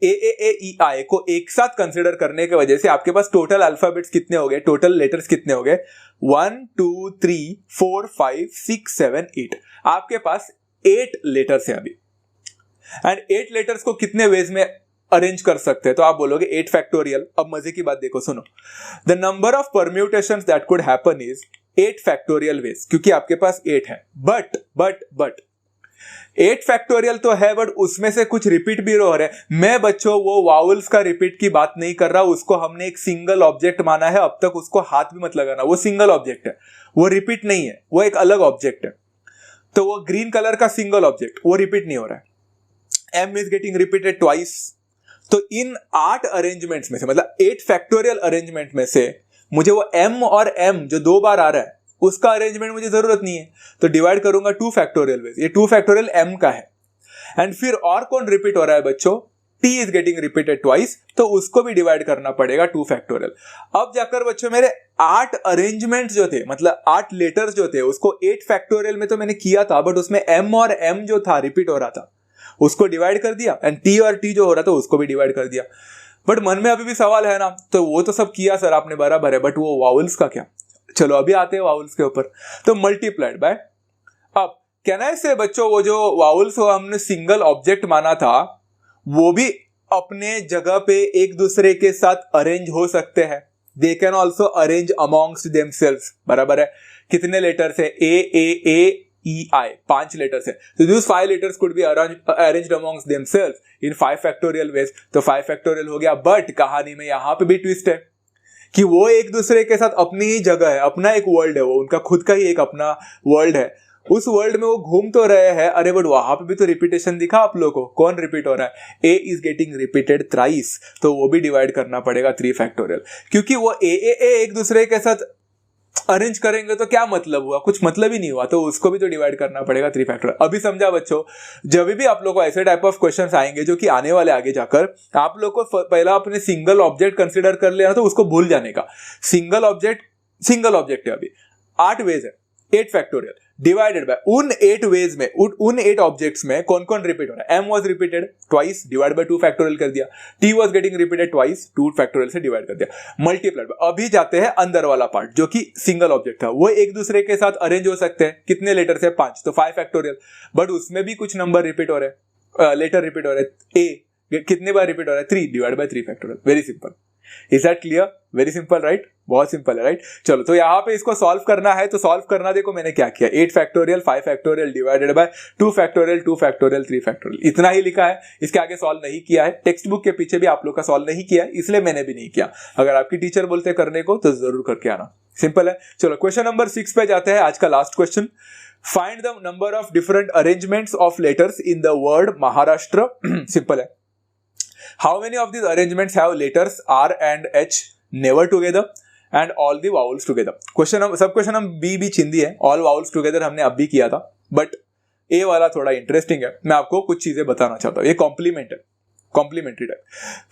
ए ई आई को एक साथ कंसीडर करने की वजह से आपके पास टोटल अल्फाबेट्स कितने हो गए, टोटल लेटर्स कितने हो गए? 1 2 3 4 5 6 7 8। आपके पास 8 लेटर्स है अभी। एंड 8 लेटर्स को कितने वेज में अरेंज कर सकते हैं? तो आप बोलोगे 8 फैक्टोरियल। अब मजे की बात देखो, सुनो। The number of permutations that could happen is 8 factorial veg, क्योंकि आपके पास 8 है। बट 8 फैक्टोरियल तो है, बट उसमें से कुछ रिपीट भी हो रहे हैं। मैं बच्चों वो वाउल्स का रिपीट की बात नहीं कर रहा, उसको हमने एक सिंगल ऑब्जेक्ट माना है। अब तक उसको हाथ भी मत लगाना, वो सिंगल ऑब्जेक्ट है, वो रिपीट नहीं है, वो एक अलग ऑब्जेक्ट है। तो वो ग्रीन कलर का सिंगल ऑब्जेक्ट वो रिपीट नहीं हो रहा है। M is getting repeated twice. तो इन 8 अरेंजमेंट्स में से, मतलब 8 फैक्टोरियल अरेंजमेंट में से मुझे वो m और m जो 2 बार आ रहा है उसका अरेंजमेंट मुझे जरूरत नहीं है, तो डिवाइड करूंगा 2 फैक्टोरियल वेज। ये 2 फैक्टोरियल m का है। एंड फिर और कौन रिपीट हो रहा है बच्चों? t is getting repeated twice, तो उसको भी डिवाइड करना पड़ेगा 2 फैक्टोरियल। अब जाकर बच्चों मेरे 8 अरेंजमेंट जो थे, मतलब 8 लेटर्स जो थे, उसको 8 फैक्टोरियल में तो मैंने किया था, बट उसमें m और m जो था रिपीट हो रहा था, उसको डिवाइड कर दिया। एंड t और t जो हो रहा था उसको भी डिवाइड कर दिया। बट मन में अभी भी सवाल है ना, तो वो तो सब किया सर आपने, बराबर है, बट वो वाउल्स का क्या? चलो अभी आते हैं वाउल्स के ऊपर। तो मल्टीप्लाइड बाय, अब कहना है से बच्चों वो जो वाउल्स हमने सिंगल ऑब्जेक्ट माना था, वो भी अपने जगह पे एक दूसरे के साथ अरेंज हो सकते हैं। They can also arrange amongst themselves, बराबर है। कितने लेटर्स है? ए ए ए ई आई, 5 लेटर्स है। तो these 5 letters could be arranged amongst themselves in 5 factorial ways। तो 5 factorial हो गया। बट कहानी में यहां पे भी ट्विस्ट है कि वो एक दूसरे के साथ अपनी ही जगह है, अपना एक वर्ल्ड है, वो उनका खुद का ही एक अपना वर्ल्ड है। उस वर्ल्ड में वो घूम तो रहे हैं, अरे बट वहां पे भी तो रिपीटेशन दिखा आप लोगों को। कौन रिपीट हो रहा है? A is getting repeated thrice, तो वो भी डिवाइड करना पड़ेगा 3 फैक्टोरियल, क्योंकि वो ए एक दूसरे के साथ अरेंज करेंगे तो क्या मतलब हुआ? कुछ मतलब ही नहीं हुआ, तो उसको भी तो डिवाइड करना पड़ेगा 3 फैक्टोरियल। अभी समझा बच्चों? जब भी आप लोगों को ऐसे टाइप ऑफ क्वेश्चंस आएंगे जो कि आने वाले आगे जाकर, आप लोग को पहला अपने सिंगल ऑब्जेक्ट कंसीडर कर लेना, तो उसको भूल जाने का। सिंगल ऑब्जेक्ट है, अभी 8 वेज है, 8 फैक्टोरियल डिवाइडेड बाय उन 8 वेज में, उन 8 ऑब्जेक्ट्स में कौन कौन रिपीट हो रहा है? m was repeated twice, divide by 2 factorial कर दिया। t was getting repeated twice, 2 factorial से डिवाइड कर दिया। मल्टीप्लाइड। अभी जाते हैं अंदर वाला पार्ट जो कि सिंगल ऑब्जेक्ट था, वो एक दूसरे के साथ अरेंज हो सकते हैं। कितने लेटर से? 5, तो 5 फैक्टोरियल। बट उसमें भी कुछ नंबर रिपीट हो रहे हैं, लेटर रिपीट हो रहे हैं। a कितने बार रिपीट हो रहा है? 3, divide by 3 factorial. Very simple. Is that clear? Very simple, right? बहुत सिंपल है, राइट? चलो, तो यहाँ पे इसको सॉल्व करना है, तो सॉल्व करना देखो मैंने क्या किया। 8 factorial 5 factorial divided by 2 factorial 2 factorial 3 factorial, इतना ही लिखा है। इसके आगे सॉल्व नहीं किया है। टेक्स्ट बुक के पीछे भी आप लोग का सॉल्व नहीं किया है, इसलिए मैंने भी नहीं किया। अगर आपकी टीचर बोलते करने को तो जरूर करके आना। सिंपल है। चलो क्वेश्चन नंबर 6 पे जाते हैं, आज का last question. Find the number of different arrangements of letters in the word Maharashtra. Simple है। How many of this arrangements have letters R and H never together and all the vowels together. Question sub question हम बी चिंदी है, all vowels together हमने अब भी किया था, बट ए वाला थोड़ा इंटरेस्टिंग है। मैं आपको कुछ चीजें बताना चाहता हूं, ये कॉम्प्लीमेंट है, complementary type.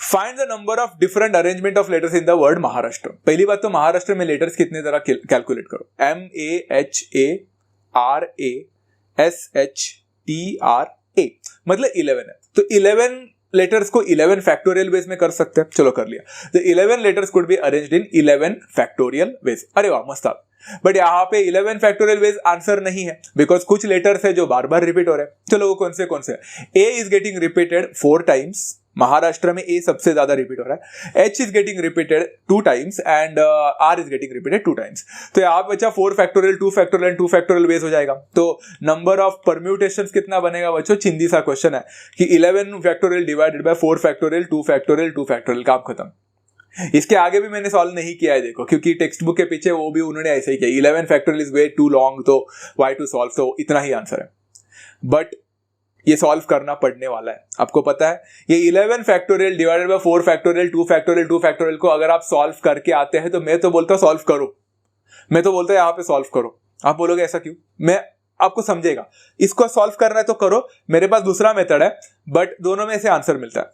Find the number of different arrangement of letters in the word Maharashtra. पहली बात तो महाराष्ट्र में लेटर्स कितने तरह कैलकुलेट करो। MAHARASHTRA मतलब 11 है, तो 11 लेटर्स को 11 फैक्टोरियल वेज में कर सकते हैं। चलो कर लिया। The 11 letters could be arranged in 11 factorial veg. अरे वाह मस्त। बट यहाँ पे 11 फैक्टोरियल वेज आंसर नहीं है, बिकॉज कुछ लेटर्स है जो बार बार रिपीट हो रहे हैं। चलो वो कौन से A is getting repeated 4 times, Maharashtra में ए सबसे ज्यादा रिपीट हो रहा है। H is getting repeated 2 times and R is getting repeated 2 times. तो यहाँ पे बच्चा 4 फैक्टोरियल 2 फैक्टोरियल 2 फैक्टोरियल वेज हो जाएगा। तो नंबर ऑफ परम्यूटेशंस कितना बनेगा बच्चों, चिंदी सा क्वेश्चन है कि 11 factorial divided by 4 factorial 2 factorial 2 factorial, काम खत्म। इसके आगे भी मैंने सॉल्व नहीं किया है देखो, क्योंकि टेक्स्ट बुक के पीछे वो भी उन्होंने ऐसे ही किया, 11 factorial is way too long, तो व्हाई टू सॉल्व, तो इतना ही आंसर है। बट ये सॉल्व करना पड़ने वाला है, आपको पता है। ये 11 factorial divided by 4 factorial 2 factorial 2 factorial को अगर आप सॉल्व करके आते हैं तो मैं तो बोलता हूं सॉल्व करो, मैं तो बोलता हूं यहाँ पे सॉल्व करो। आप बोलोगे ऐसा क्यों, मैं आपको समझेगा। इसको सॉल्व करना है तो करो, मेरे पास दूसरा मेथड है, बट दोनों में से आंसर मिलता है।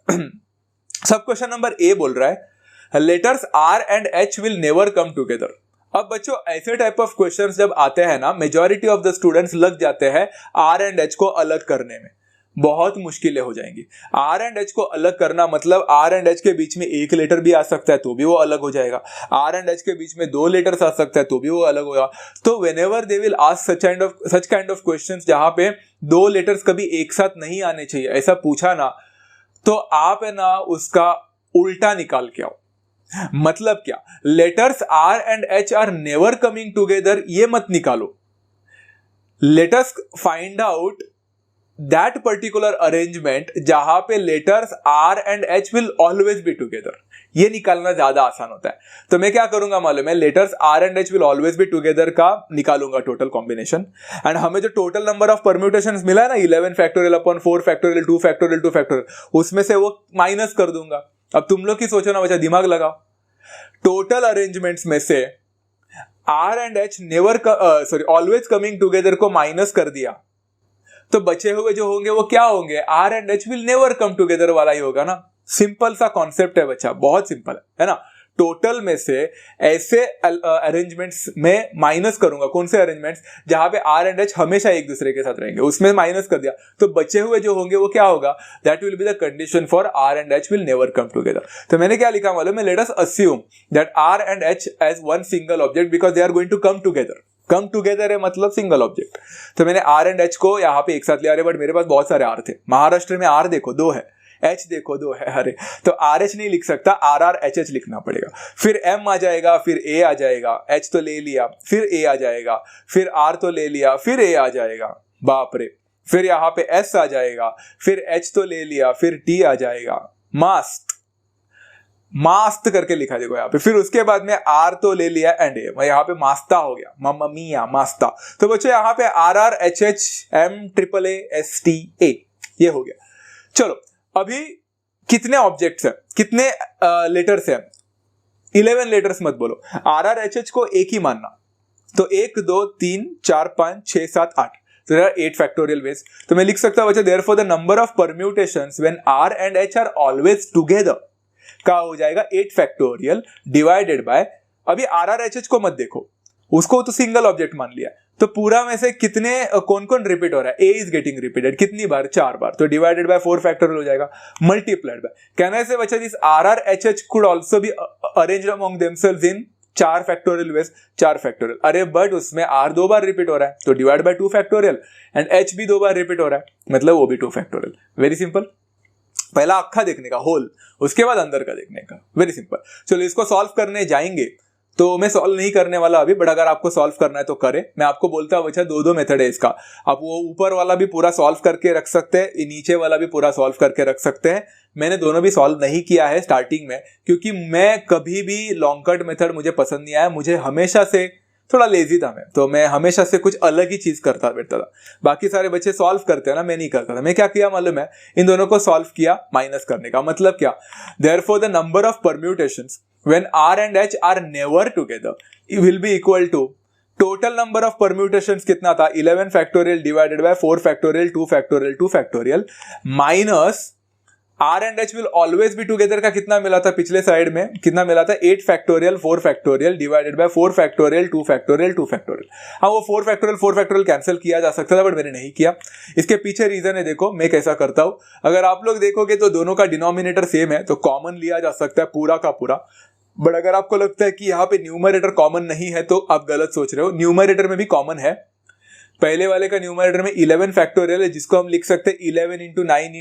सब क्वेश्चन नंबर ए बोल रहा है letters R and H will never come together। अब बच्चों ऐसे टाइप ऑफ क्वेश्चंस जब आते हैं ना, मेजॉरिटी ऑफ द स्टूडेंट्स लग जाते हैं R and H को अलग करने में, बहुत मुश्किलें हो जाएंगी। R and H को अलग करना मतलब R and H के बीच में एक लेटर भी आ सकता है तो भी वो अलग हो जाएगा, R and H के बीच में 2 लेटर्स आ सकता है तो भी वो अलग होगा। तो whenever they will ask such kind of questions जहां पे 2 लेटर्स कभी एक साथ नहीं आने चाहिए, ऐसा पूछा ना, तो आप है ना उसका उल्टा निकाल के आओ। मतलब क्या, letters R and H are never coming together, ये मत निकालो। Let us find out that particular arrangement जहां पे letters R and H will always be together, ये निकालना ज्यादा आसान होता है। तो मैं क्या करूंगा मालूम है, letters R and H will always be together का निकालूंगा टोटल कॉम्बिनेशन, एंड हमें जो टोटल नंबर ऑफ परम्यूटेशंस मिला है ना 11 factorial upon 4 factorial 2 factorial 2 factorial, उसमें से वो माइनस कर दूंगा। अब तुम लोग की सोचो ना बच्चा, दिमाग लगाओ। टोटल अरेंजमेंट्स में से R and H never always coming together को माइनस कर दिया, तो बचे हुए जो होंगे वो क्या होंगे, R and H will never come together वाला ही होगा ना। सिंपल सा कॉन्सेप्ट है बच्चा, बहुत सिंपल है ना। टोटल में से ऐसे अरेंजमेंट्स में माइनस करूंगा, कौन से अरेंजमेंट्स जहां पे R and H हमेशा एक दूसरे के साथ रहेंगे, उसमें माइनस कर दिया, तो बचे हुए जो होंगे वो क्या होगा, that will be the condition for R and H will never come together. तो मैंने क्या लिखा मालूम है, let us assume that R and H as one single object because they are going to come together. Come together है मतलब single object. तो मैंने R and H को यहाँ पे एक साथ लिया, बट मेरे पास बहुत सारे R थे। महाराष्ट्र में R देखो 2 है, H देखो 2 है, अरे तो RH नहीं लिख सकता, RRHH लिखना पड़ेगा। फिर M आ जाएगा, फिर A आ जाएगा, H तो ले लिया, फिर A आ जाएगा, फिर R तो ले लिया, फिर A आ जाएगा, बाप रे। फिर यहाँ पे S आ जाएगा, फिर H तो ले लिया, फिर T आ जाएगा, मास्ट मास्त करके लिखा देखो यहाँ पे। फिर उसके बाद में R तो ले लिया एंड A, यहाँ पे मास्ता हो गया, मम्मा मिया मास्ता। तो बच्चों यहाँ पे RRHH MAASTA ये हो गया। चलो अभी कितने ऑब्जेक्ट्स हैं, कितने लेटर्स हैं, 11 लेटर्स मत बोलो, RRHH को एक ही मानना। तो 1 2 3 4 5 6 7 8, तो देयर आर 8 फैक्टोरियल वेज। तो मैं लिख सकता हूं बच्चा therefore the number of permutations when R and H are always together का हो जाएगा 8 फैक्टोरियल डिवाइडेड बाय, अभी RRHH को मत देखो, उसको तो सिंगल ऑब्जेक्ट मान लिया, तो पूरा में से कितने कौन कौन रिपीट हो रहा है, A इज गेटिंग रिपीटेड कितनी बार, 4 बार, तो डिवाइडेड बाय 4 फैक्टोरियल हो जाएगा, मल्टीप्लाइड बाय। कहने से बच्चा this RRHH could also be arranged among themselves in 4 factorial veg, 4 factorial. अरे बट उसमें R 2 बार रिपीट हो रहा है, तो divide by 2 factorial, and H भी 2 बार रिपीट हो रहा है, मतलब वो भी 2 फैक्टोरियल। Very simple. पहला अक्खा देखने का, होल, उसके बाद अंदर का देखने का, वेरी सिंपल। चलो इसको सॉल्व करने जाएंगे तो मैं सॉल्व नहीं करने वाला अभी, बट अगर आपको सॉल्व करना है तो करें। मैं आपको बोलता हूँ बच्चा दो मेथड है इसका। आप वो ऊपर वाला भी पूरा सॉल्व करके रख सकते हैं, नीचे वाला भी पूरा सॉल्व करके रख सकते हैं। मैंने दोनों भी सॉल्व नहीं किया है स्टार्टिंग में, क्योंकि मैं कभी भी लॉन्ग कट मेथड मुझे पसंद नहीं आया। मुझे हमेशा से थोड़ा लेजी था मैं, तो मैं हमेशा से कुछ अलग ही चीज करता बैठता था। बाकी सारे बच्चे सॉल्व करते हैं ना, मैं नहीं करता था। मैं क्या किया मालूम है, इन दोनों को सॉल्व किया माइनस करने का मतलब क्या, therefore the number of permutations when r and h are never together will be equal to total number of permutations कितना था 11 factorial divided by 4 factorial 2 factorial 2 factorial minus R and H will always be together का कितना मिला था पिछले side में, कितना मिला था 8 factorial 4 factorial divided by 4 factorial 2 factorial 2 factorial. हाँ, वो 4 फैक्टोरियल कैंसिल किया जा सकता था, बट मैंने नहीं किया। इसके पीछे रीजन है, देखो मैं कैसा करता हूं। अगर आप लोग देखोगे तो दोनों का डिनोमिनेटर सेम है, तो कॉमन लिया जा सकता है पूरा का पूरा। बट अगर आपको लगता है कि यहाँ पे न्यूमरेटर कॉमन नहीं है तो आप गलत सोच रहे हो। न्यूमरेटर में भी कॉमन है। पहले वाले का न्यूमरेटर में 11 फैक्टोरियल है, जिसको हम लिख सकते हैं 11 इंटू 10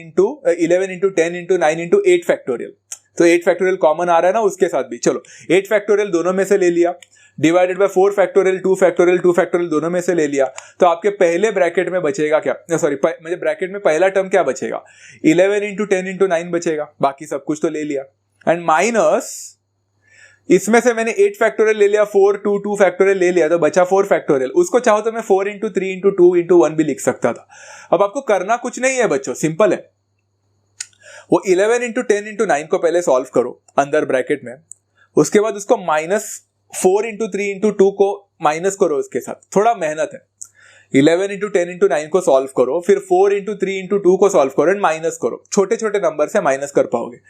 इंटू 9 इंटू 8 फैक्टोरियल। तो 8 फैक्टोरियल कॉमन आ रहा है ना उसके साथ भी। चलो 8 फैक्टोरियल दोनों में से ले लिया, divided by 4 factorial 2 factorial 2 factorial दोनों में से ले लिया, तो आपके पहले ब्रैकेट में बचेगा क्या, सॉरी मुझे ब्रैकेट में पहला टर्म क्या बचेगा, 11 इंटू 10 इंटू 9 बचेगा। बाकी सब कुछ तो ले लिया, एंड माइनस इसमें से मैंने 8 फैक्टोरियल ले लिया, 4 2 फैक्टोरियल ले लिया, तो बचा 4 फैक्टोरियल। उसको चाहो तो मैं 4 इंटू 3 इंटू 2 इंटू 1 भी लिख सकता था। अब आपको करना कुछ नहीं है बच्चों, सिंपल है। वो 11 इंटू 10 इंटू 9 को पहले सॉल्व करो अंदर ब्रैकेट में, उसके बाद उसको माइनस 4 इंटू 3 इंटू 2 को माइनस करो उसके साथ। थोड़ा मेहनत है। 11 इंटू 10 इंटू 9 को सॉल्व करो, फिर 4 इंटू 3 इंटू 2 को सॉल्व करो एंड माइनस करो। छोटे छोटे नंबर से माइनस कर पाओगे।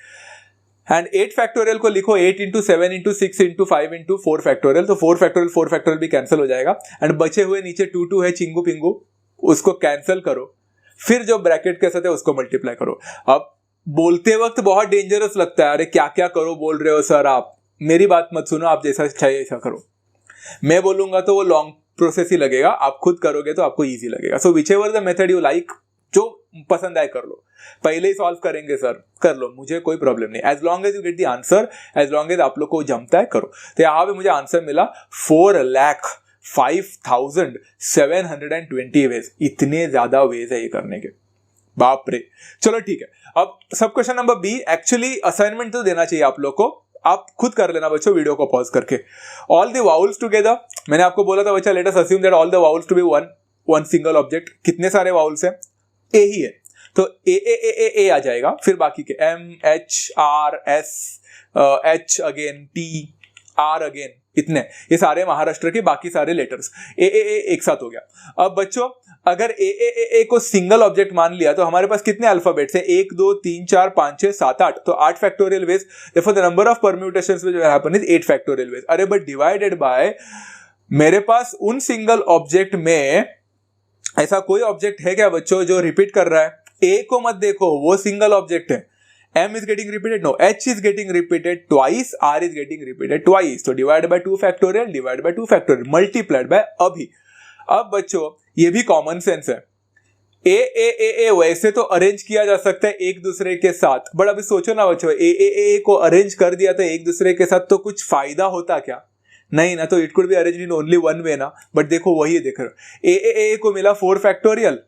एंड 8 फैक्टोरियल को लिखो 8 into 7 into 6 into 5 into 4 factorial, तो 4 फैक्टोरियल भी कैंसिल हो जाएगा। एंड बचे हुए नीचे 2 है चिंगू पिंगू, उसको कैंसिल करो, फिर जो ब्रैकेट के साथ है उसको मल्टीप्लाई करो। अब बोलते वक्त बहुत डेंजरस लगता है, अरे क्या क्या करो बोल रहे हो सर आप, मेरी बात मत सुनो, आप जैसा चाहिए ऐसा करो। मैं बोलूंगा तो वो लॉन्ग प्रोसेस ही लगेगा, आप खुद करोगे तो आपको ईजी लगेगा। So whichever the method you like, जो पसंद आए कर लो। पहले ही सॉल्व करेंगे सर, कर लो, मुझे कोई प्रॉब्लम नहीं। As long as you get the answer, as long as आप लोग को जमता है करो। तो यहाँ पे मुझे आंसर मिला 4,05,720 वेज। इतने ज्यादा वेज है ये करने के, बाप रे। चलो ठीक है, अब सब question number B. Actually assignment तो देना चाहिए आप लोग को, आप खुद कर लेना बच्चों वीडियो को पॉज करके। ऑल द वाउल्स टुगेदर, मैंने आपको बोला था बच्चा let us assume that all the vowels to be one single object. कितने सारे वाउल्स हैं, ए ही है, तो ए आ जाएगा, फिर बाकी के M H R S H again T R again, इतने, ये सारे महाराष्ट्र के बाकी सारे लेटर्स ए एक साथ हो गया। अब बच्चों अगर ए को सिंगल ऑब्जेक्ट मान लिया तो हमारे पास कितने अल्फाबेट्स हैं, 1 2 3 4 5 6 7 8, तो 8 factorial veg. Therefore the number of permutations which will happen is 8 factorial veg. अरे बट डिवाइडेड बाय, मेरे पास उन सिंगल ऑब्जेक्ट में ऐसा कोई ऑब्जेक्ट है क्या बच्चों जो रिपीट कर रहा है? ए को मत देखो, वो सिंगल ऑब्जेक्ट है। M is getting repeated, no, H is getting repeated twice, R is getting repeated twice, so divided by 2 factorial, divided by 2 factorial, multiplied by अभी। अब बच्चों ये भी कॉमन सेंस है, ए वैसे तो अरेंज किया जा सकता है एक दूसरे के साथ, बट अभी सोचो ना बच्चों, ए को अरेंज कर दिया था एक दूसरे के साथ, तो कुछ फायदा होता क्या? नहीं ना, तो it could be arrange in only one way ना। बट देखो वही देख रहे हो, ए को मिला 4 फैक्टोरियल,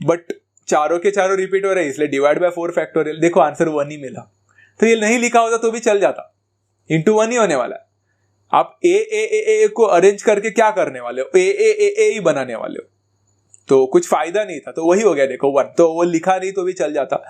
बट चारों के चारों रिपीट हो रहे हैं, इसलिए डिवाइड बाय 4 फैक्टोरियल। देखो आंसर 1 ही मिला। तो ये नहीं लिखा होता तो भी चल जाता, इंटू 1 ही होने वाला है। आप ए को अरेंज करके क्या करने वाले हो, ए ही बनाने वाले हो, तो कुछ फायदा नहीं था, तो वही हो गया। देखो 1, तो वो लिखा नहीं तो भी चल जाता।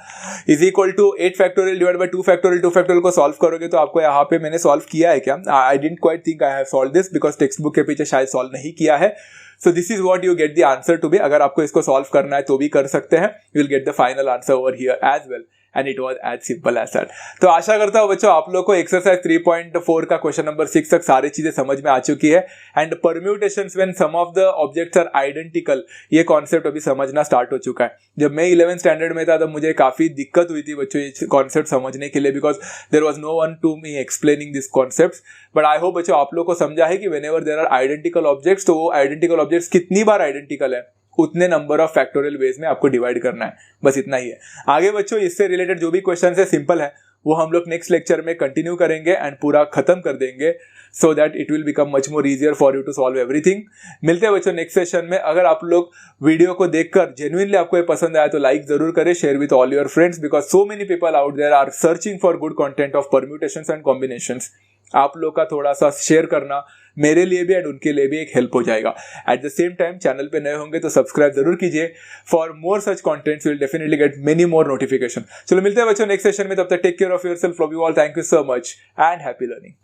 Is equal to 8 factorial divide by 2 factorial. 2 factorial को सॉल्व करोगे तो आपको यहाँ पे मैंने सॉल्व किया है क्या? I didn't quite think I have solve this, because text book के पीछे शायद सॉल्व नहीं किया है। So this is what you get the answer to be. अगर आपको इसको सॉल्व करना है तो भी कर सकते हैं, you will get the final answer over here as well, and it was as simple as that. तो आशा करता हूं बच्चों आप लोग को एक्सरसाइज 3.4 का क्वेश्चन नंबर 6 तक सारी चीजें समझ में आ चुकी है। And permutations when some of the objects are identical, ये कॉन्सेप्ट अभी समझना स्टार्ट हो चुका है। जब मैं 11th स्टैंडर्ड में था तब मुझे काफी दिक्कत हुई थी बच्चों ये कॉन्सेप्ट समझने के लिए, because there was no one to me explaining this concepts. But I hope बच्चों आप लोग को समझा है कि whenever there are identical objects, तो वो आइडेंटिकल ऑब्जेक्ट्स कितनी बार आइडेंटिकल है उतने नंबर ऑफ फैक्टोरियल वेज में आपको डिवाइड करना है, बस इतना ही है। आगे बच्चों इससे रिलेटेड जो भी क्वेश्चन है सिंपल है, वो हम लोग नेक्स्ट लेक्चर में कंटिन्यू करेंगे एंड पूरा खत्म कर देंगे। So that it will become much more easier for you to solve everything. मिलते हैं बच्चों नेक्स्ट सेशन में। अगर आप लोग वीडियो को देखकर जेन्युइनली आपको ये पसंद आया तो लाइक जरूर करें, share with all your friends, because so many people out there are searching for good content of permutations and combinations. आप लोग का थोड़ा सा शेयर करना मेरे लिए भी एंड उनके लिए भी एक हेल्प हो जाएगा। At the same time channel पे नए होंगे तो सब्सक्राइब जरूर कीजिए। For more such contents will definitely get many more notification. चलो मिलते हैं बच्चों नेक्स्ट सेशन में, तब तक take care of yourself, love you all, thank you so much and happy learning.